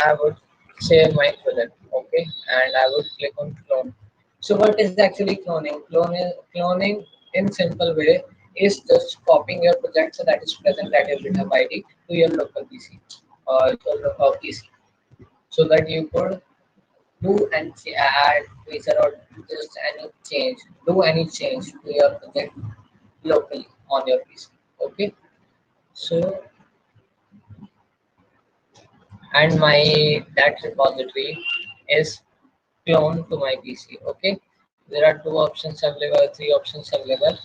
I would save my project. Okay, and I would click on clone. So what is actually cloning? Cloning in simple way is just copying your project so that is present at your GitHub ID to your local PC or your local PC, so that you could do and add feature or just any change, do any change to your project locally on your PC. Okay, so and my that repository is clone to my PC. Okay, there are two options available, three options available.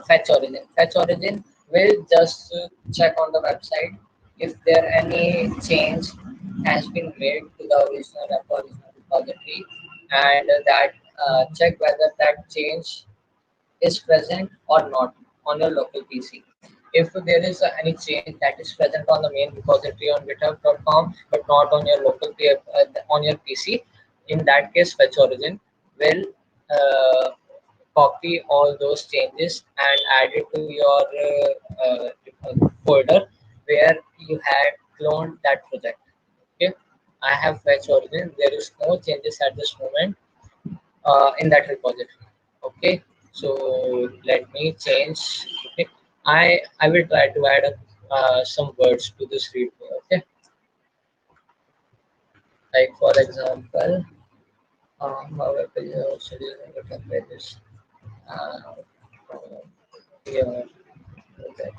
Fetch origin. Fetch origin will just check on the website if there any change has been made to the original repository, and that check whether that change is present or not on your local PC. If there is any change that is present on the main repository on github.com but not on your on your PC, in that case, fetch origin will uh, copy all those changes and add it to your folder where you had cloned that project. Okay, I have fetch origin. There is no changes at this moment in that repository. Okay, so let me change. Okay, I will try to add some words to this repo. Okay, like for example, our pages uh, here. Okay.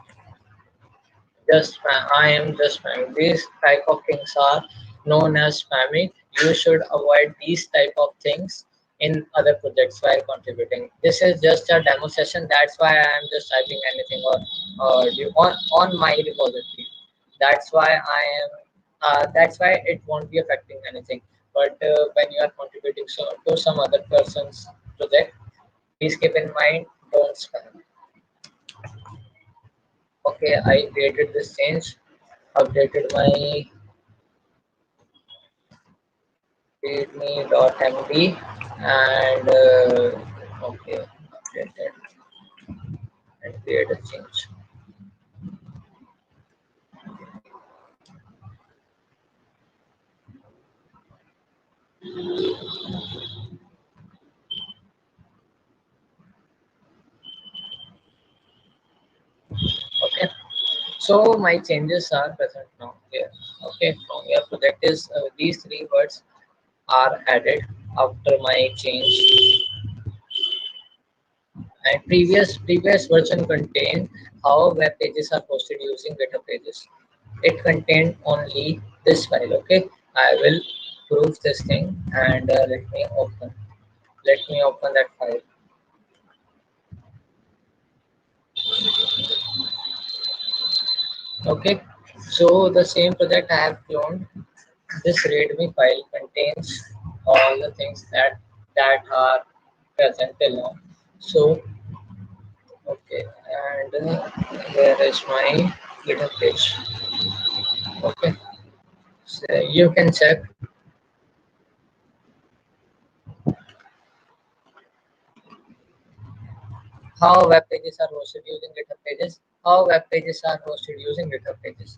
Just spam. I am just spamming. These type of things are known as spamming. You should avoid these type of things in other projects while contributing. This is just a demo session. That's why I am just typing anything on my repository. That's why I am. That's why it won't be affecting anything. But when you are contributing to some other person's project, please keep in mind, don't spam. Okay, I created this change, updated my readme.md and okay, updated and create a change. Okay, so my changes are present now here. Okay, from your project is these three words are added after my change, and previous version contained how web pages are posted using GitHub Pages. It contained only this file. Okay, I will prove this thing and let me open that file. Okay, so the same project I have cloned. This readme file contains all the things that are present till now. So okay, and here is my GitHub page. Okay, so you can check how web pages are hosted using GitHub Pages. How web pages are hosted using GitHub Pages.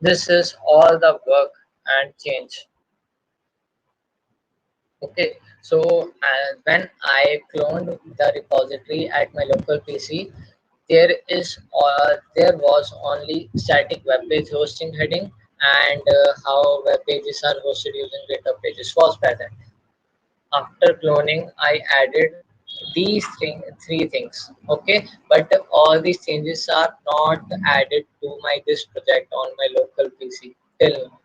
This is all the work and change. Okay, so when I cloned the repository at my local PC, there was only static web page hosting heading and how web pages are hosted using GitHub Pages was present. After cloning, I added these three things. Okay, but all these changes are not added to my this project on my local PC till now.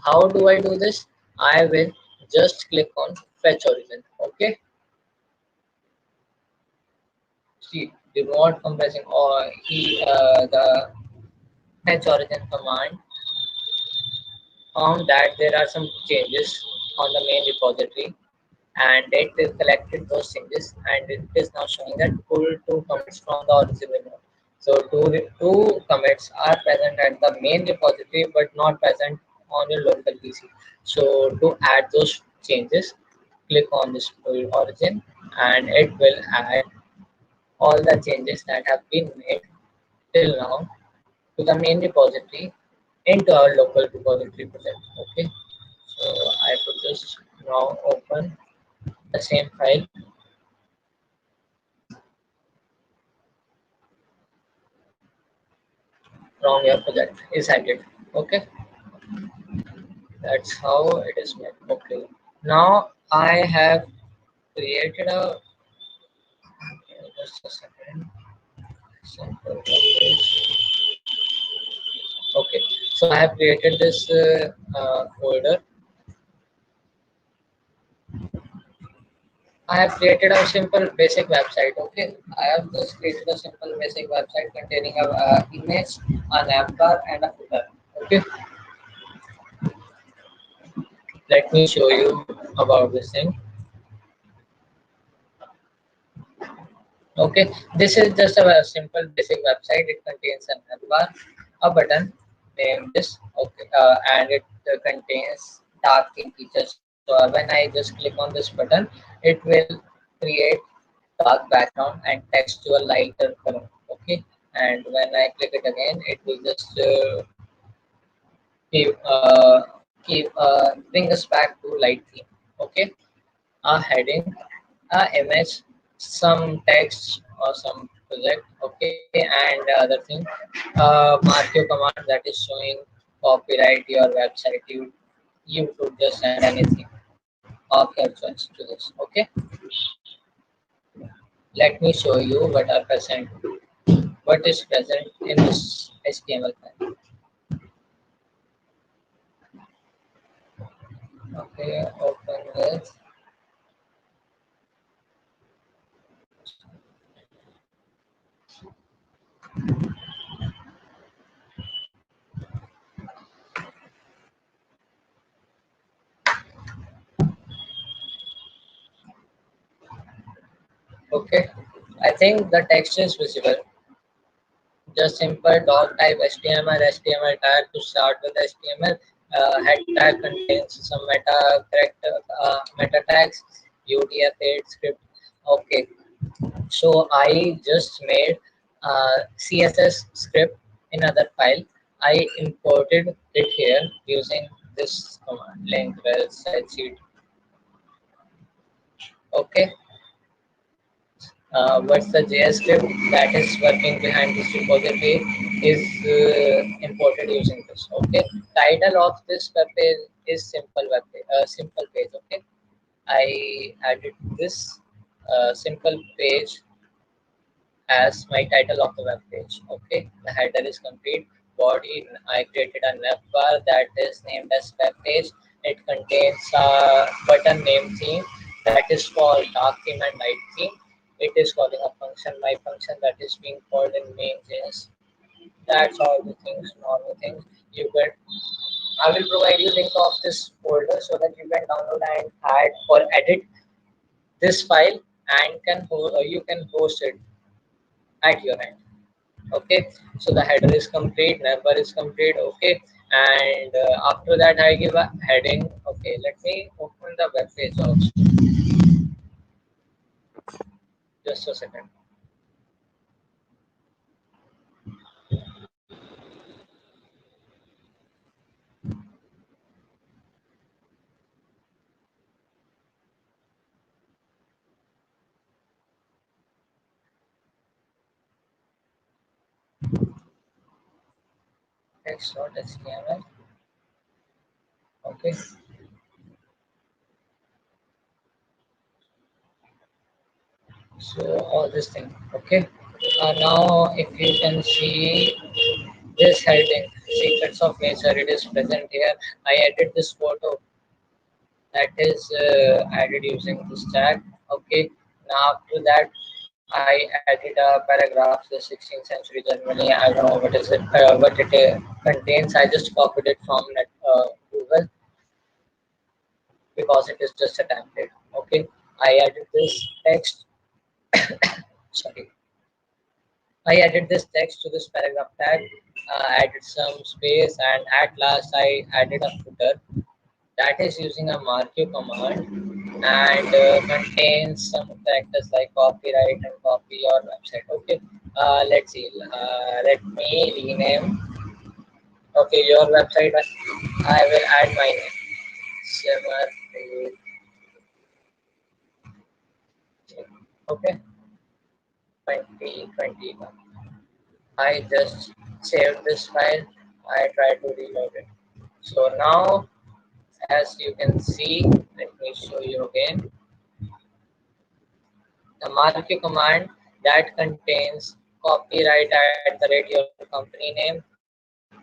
How do I do this? I will just click on fetch origin. Okay, see the remote compressing or the fetch origin command found that there are some changes on the main repository. and it collected those changes, and it is now showing that pull two commits from the original node. So two commits are present at the main repository but not present on your local PC. So to add those changes, click on this pull origin, and it will add all the changes that have been made till now to the main repository into our local repository project. Okay, so I could just now open the same file from your project is added. Okay, that's how it is made. Okay, now I have created a, just a second, sample package. Okay, so I have created this folder. I have created a simple basic website. Okay, I have just created a simple basic website containing a image, a navbar, and a footer. Okay, let me show you about this thing. Okay, this is just a simple basic website. It contains a navbar, a button named this. Okay, and it contains dark theme features. So when I just click on this button, it will create dark background and text to a lighter color. Okay, and when I click it again, it will just keep bring us back to light theme. Okay, a heading, a image, some text or some project. Okay, and other thing, mark your command that is showing copyright your website. You could just add anything of your choice to this. Okay, let me show you what is present in this HTML file. Okay, open with. Okay, I think the text is visible. Just simple dog type HTML tag to start with HTML. Head tag contains some meta tags, UTF-8 script. Okay, so I just made CSS script in other file. I imported it here using this command link well spreadsheet. Okay, what's the JS script that is working behind this repository is imported using this. Okay, title of this web page is simple page. Okay, I added this simple page as my title of the web page. Okay, the header is complete. Body, I created a navbar that is named as web page. It contains a button name theme that is called dark theme and light theme. It is calling a function, my function that is being called in main.js. That's all the things, normal things. You get. I will provide you link of this folder so that you can download and add or edit this file and you can host it at your end. Okay, so the header is complete, number is complete. Okay, and after that I give a heading. Okay, let me open the web page also. Just a second. Text.html. Okay, so all this thing. Okay, now if you can see this heading, secrets of nature, it is present here. I added this photo that is added using this tag. Okay, now after that I added a paragraph, the 16th century Germany. I don't know what it contains. I just copied it from Google because it is just a template. Okay, I added this text. Sorry, I added this text to this paragraph tag, added some space, and at last I added a footer that is using a marquee command and contains some characters like copyright and copy your website. Okay, let's see. Let me rename. Okay, your website. I will add my name. Simar. Okay, 2021. I just saved this file. I try to reload it. So now, as you can see, let me show you again. The marquee command that contains copyright at the rate your company name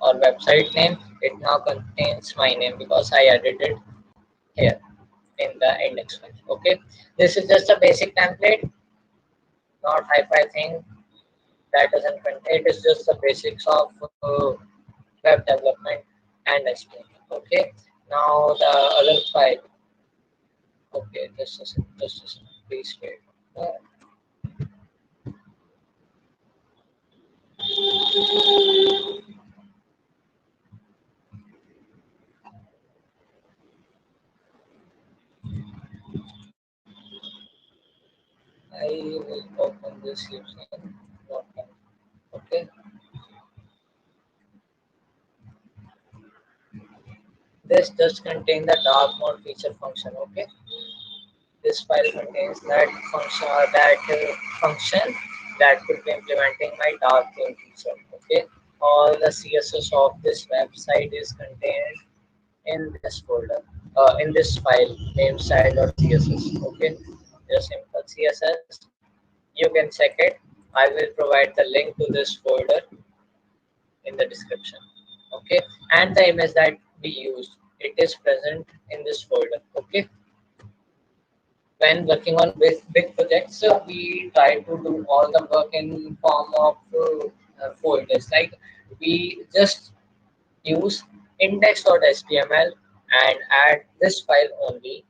or website name, it now contains my name because I added it here in the index file. Okay, this is just a basic template, not hi-fi thing that doesn't contain. It is just the basics of web development and HTML. Okay, now the other file. Okay, just a second, please wait. I will open this using Notepad. Okay, this does contain the dark mode feature function. Okay, this file contains that function or that function that could be implementing my dark theme feature. Okay, all the CSS of this website is contained in this folder, in this file name style.css. Okay, just simple CSS. You can check it. I will provide the link to this folder in the description. Okay, and the image that we used, it is present in this folder. Okay, when working on big projects, we try to do all the work in form of folders. Like we just use index.html and add this file only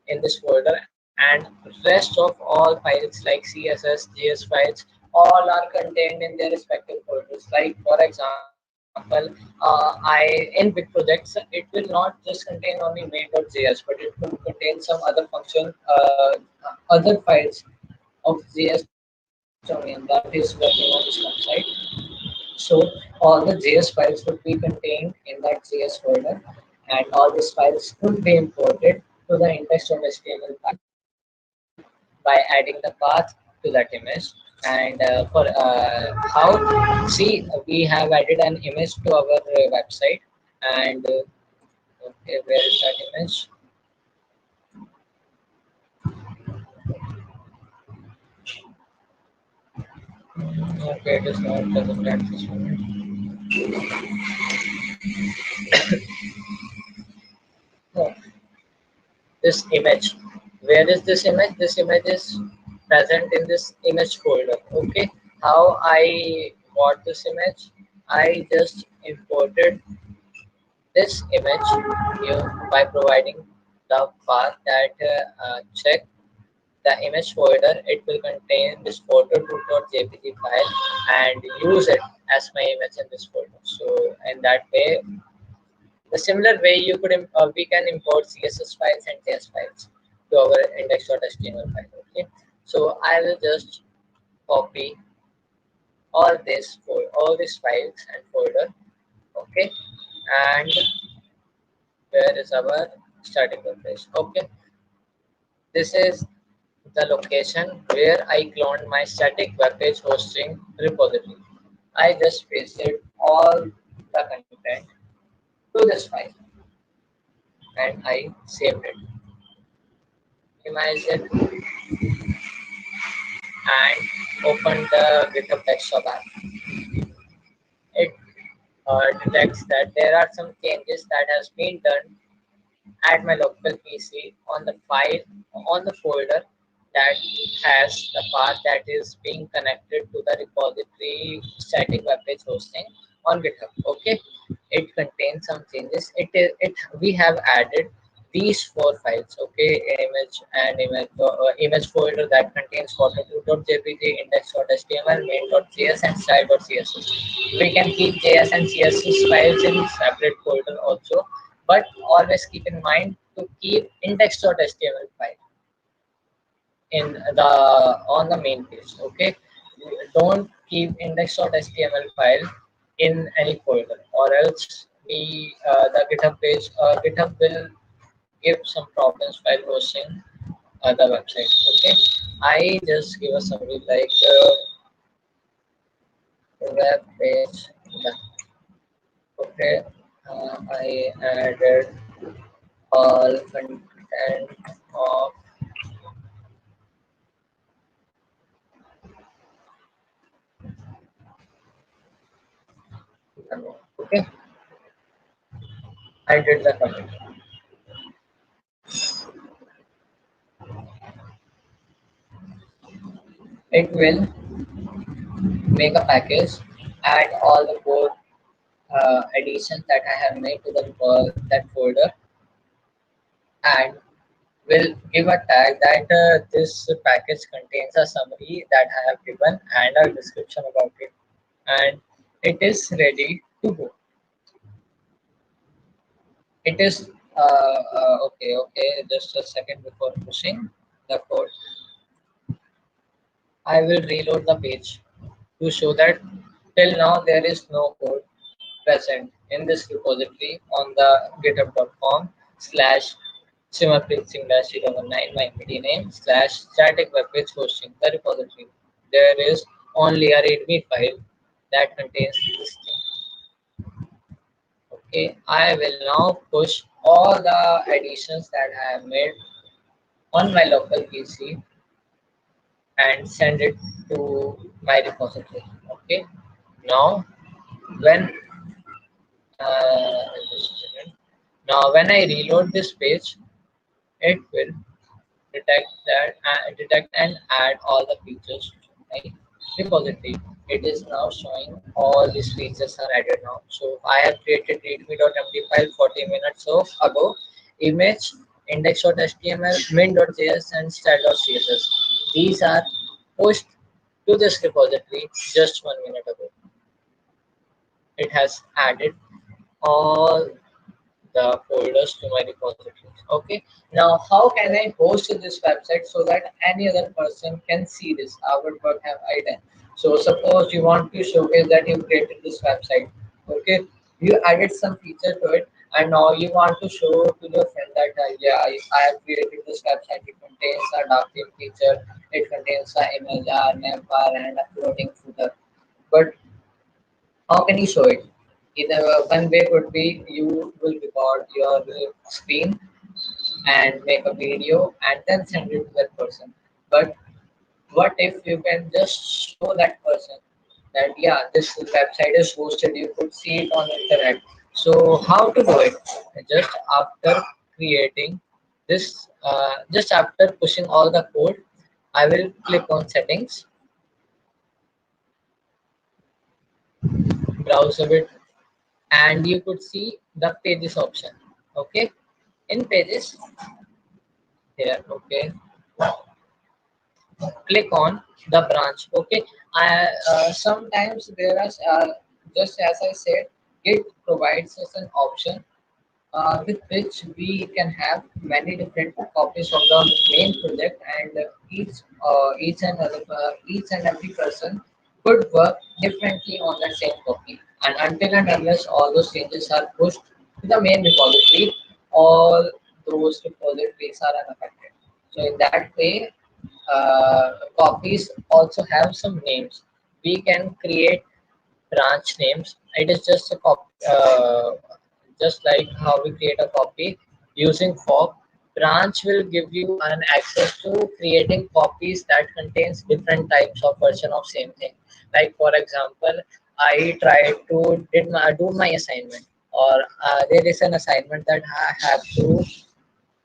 in this folder, and rest of all files like css js files all are contained in their respective folders. Like for example, I in big projects it will not just contain only main.js, but it will contain some other function, other files of js domain that is working on this website. So all the JS files would be contained in that JS folder, and all these files could be imported to the index.html file by adding the path to that image. And for how see we have added an image to our website, and okay, where is that image? Okay, it is not doesn't access one. No, this image. Where is this image? This image is present in this image folder. Okay, how I got this image? I just imported this image here by providing the path that check the image folder. It will contain this photo2.jpg file and use it as my image in this folder. So in that way, the similar way you could we can import css files and js files to our index.html file. Okay, so I will just copy all these files and folder. Okay, and where is our starting page? Okay, this is the location where I cloned my static web page hosting repository. I just pasted all the content to this file and I saved it. Imagine and open the GitHub desktop app. It detects that there are some changes that has been done at my local PC on the file, on the folder that has the path that is being connected to the repository static web page hosting on GitHub. Okay, it contains some changes. It we have added these four files, okay, image folder that contains photo2.jpg, index.html, main.js, and style.css. We can keep JS and CSS files in separate folder also, but always keep in mind to keep index.html file in the on the main page. Okay, don't keep index.html file in any folder, or else the GitHub page GitHub will give some problems while hosting the website. Okay, I just give a summary like web page. Okay, I added all content of okay. I did the commit. It will make a package, add all the code additions that I have made to that folder, and will give a tag that this package contains a summary that I have given and a description about it, and it is ready to go. It is okay. Just a second before pushing the code. I will reload the page to show that till now there is no code present in this repository on the github.com slash simmerpixing-019 my MD name slash static webpage hosting the repository. There is only a readme file that contains this thing. Okay, I will now push all the additions that I have made on my local PC and send it to my repository. Okay, now when just a second. Now when I reload this page, it will detect and add all the features to my repository. It is now showing all these features are added now. So I have created readme.md file 40 minutes ago, image, index.html, min.js, and style.css. These are pushed to this repository just 1 minute ago. It has added all the folders to my repositories. Okay, now how can I host this website so that any other person can see this? Our work have I done. So suppose you want to showcase that you created this website. Okay, you added some feature to it, and now you want to show to your friend that yeah, I have created this website. It contains a dark theme feature. It contains a image, navbar, and a floating footer. But how can you show it? Either one way would be you will record your screen and make a video and then send it to that person. But what if you can just show that person that yeah, this website is hosted, you could see it on internet. So how to do it? Just after creating this, just after pushing all the code, I will click on settings, browse a bit, and you could see the pages option. Okay, in pages here. Okay, click on the branch. Okay, I sometimes there are just as I said, it provides us an option with which we can have many different copies of the main project, and each and every person could work differently on that same copy. And until and unless all those changes are pushed to the main repository, all those repositories are unaffected. So in that way, copies also have some names. We can create branch names. It is just a copy, just like how we create a copy using fork. Branch will give you an access to creating copies that contains different types of version of same thing. Like for example, I tried to do my assignment, or there is an assignment that I have to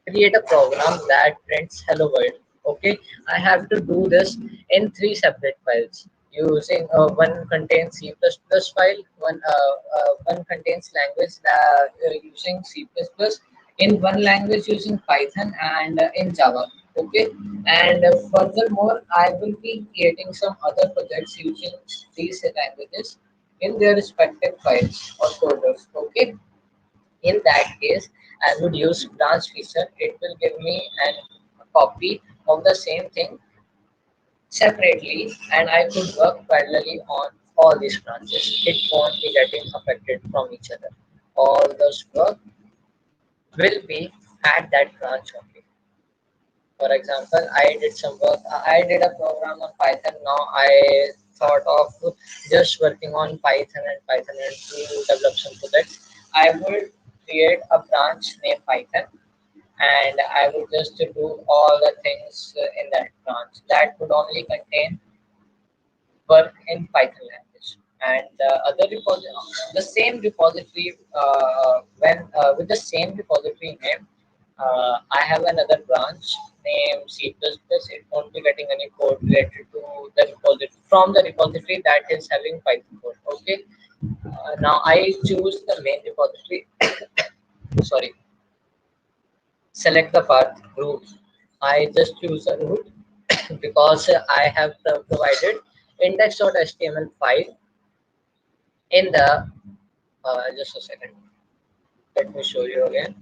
create a program that prints hello world. Okay, I have to do this in three separate files using one contains C++ file, one contains language using C++, in one language using Python and in Java. Okay, and furthermore, I will be creating some other projects using these languages in their respective files or folders. Okay, in that case, I would use branch feature. It will give me a copy of the same thing separately, and I could work parallelly on all these branches. It won't be getting affected from each other. All those work will be at that branch only. For example, I did some work. I did a program on Python. Now I thought of just working on Python and Python and to develop some projects. I would create a branch named Python, and I would just do all the things in that branch. That would only contain work in Python language. And the other repository, the same repository, with the same repository name, I have another branch named C++. It won't be getting any code related to the repository from the repository that is having Python code. Okay. Now I choose the main repository. Sorry. Select the path root. I just choose a root because I have provided index.html file in the just a second, let me show you again,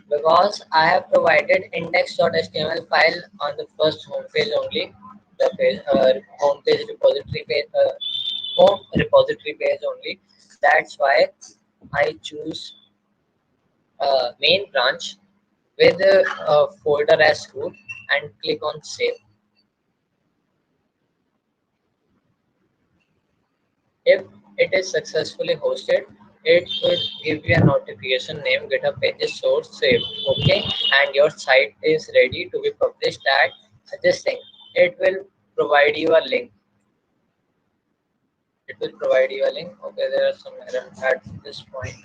because I have provided index.html file on the first home page only, the page, home page repository page, home repository page only. That's why I choose main branch with a folder as root and click on save. If it is successfully hosted, it will give you a notification name GitHub Pages source saved. Okay, and your site is ready to be published at this thing. It will provide you a link. It will provide you a link. Okay, there are some error at this point.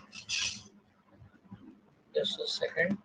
Just a second.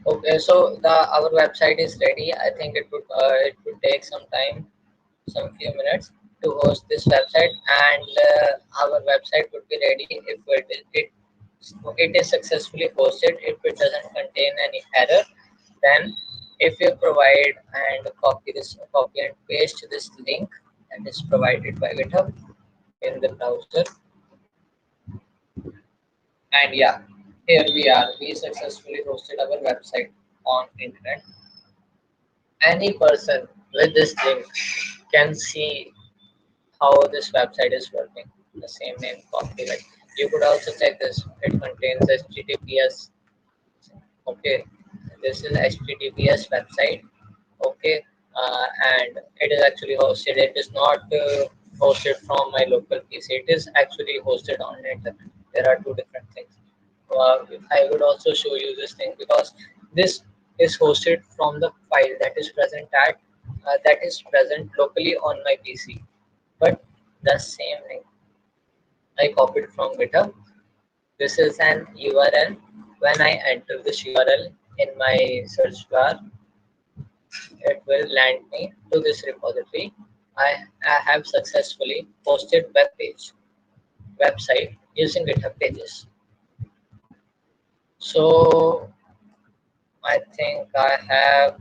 Okay, so the our website is ready. I think it would take some time, some few minutes to host this website, and our website would be ready if it is successfully hosted. If it doesn't contain any error, then if you provide and copy and paste this link that is provided by GitHub in the browser, and yeah, here we are. We successfully hosted our website on internet. Any person with this link can see how this website is working. The same name copyright. You could also check this. It contains HTTPS. Okay, this is HTTPS website. Okay, and it is actually hosted. It is not hosted from my local PC. It is actually hosted on internet. There are two different things. I would also show you this thing because this is hosted from the file that is present locally on my PC. But the same thing I copied from GitHub. This is an URL. When I enter this URL in my search bar, it will land me to this repository. I have successfully posted website using GitHub Pages. So I think I have,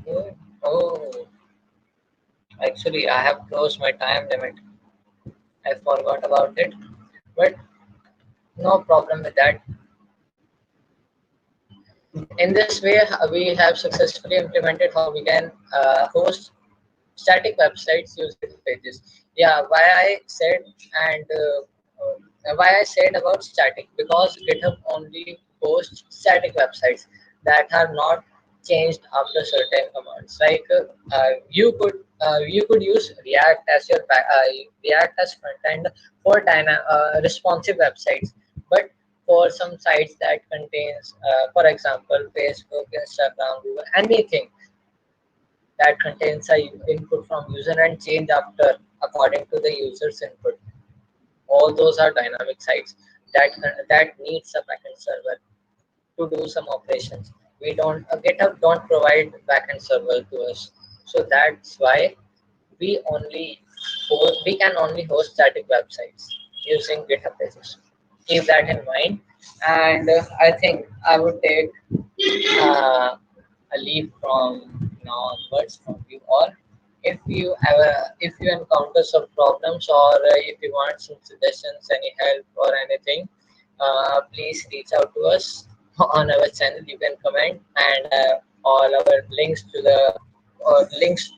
oh, actually I have closed my time limit. I forgot about it, but no problem with that. In this way, we have successfully implemented how we can host static websites using pages. Yeah, why I said about static, because GitHub only hosts static websites that are not changed after certain commands. Like you could use React as React as front end for responsive websites, but for some sites that contains, for example, Facebook, Instagram, Google, anything that contains a input from user and change after according to the user's input. All those are dynamic sites that needs a backend server to do some operations. We don't GitHub don't provide backend server to us, so that's why we can only host static websites using GitHub Pages. Keep that in mind, and I think I would take uh, a leave from now onwards from you all. If you encounter some problems, or if you want some suggestions, any help or anything, please reach out to us on our channel. You can comment, and all our links to the links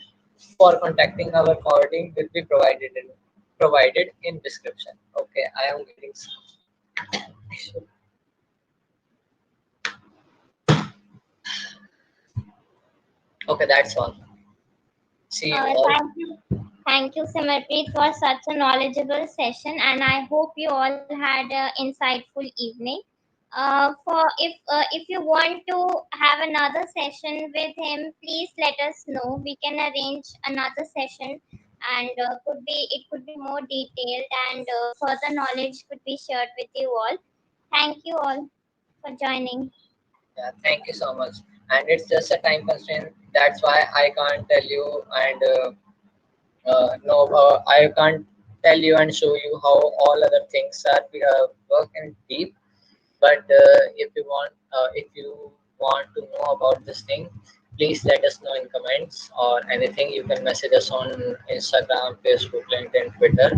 for contacting our team will be provided in description. Okay, I am getting okay. That's all. See you all. Thank you, Simranpreet, for such a knowledgeable session, and I hope you all had an insightful evening. If you want to have another session with him, please let us know. We can arrange another session, and it could be more detailed, and further knowledge could be shared with you all. Thank you all for joining. Yeah, thank you so much. And it's just a time constraint. That's why I can't tell you and no, I can't tell you and show you how all other things are work in deep. But if you want to know about this thing, please let us know in comments or anything. You can message us on Instagram, Facebook, LinkedIn, Twitter.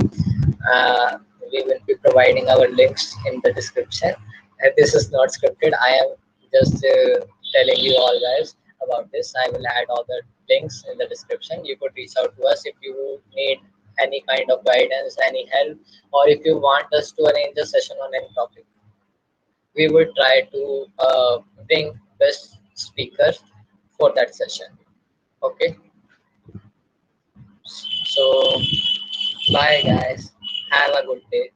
We will be providing our links in the description. And this is not scripted. I am just telling you all guys about this. I will add all the links in the description. You could reach out to us if you need any kind of guidance, any help, or if you want us to arrange a session on any topic. We will try to bring best speakers for that session. Okay, so bye guys, have a good day.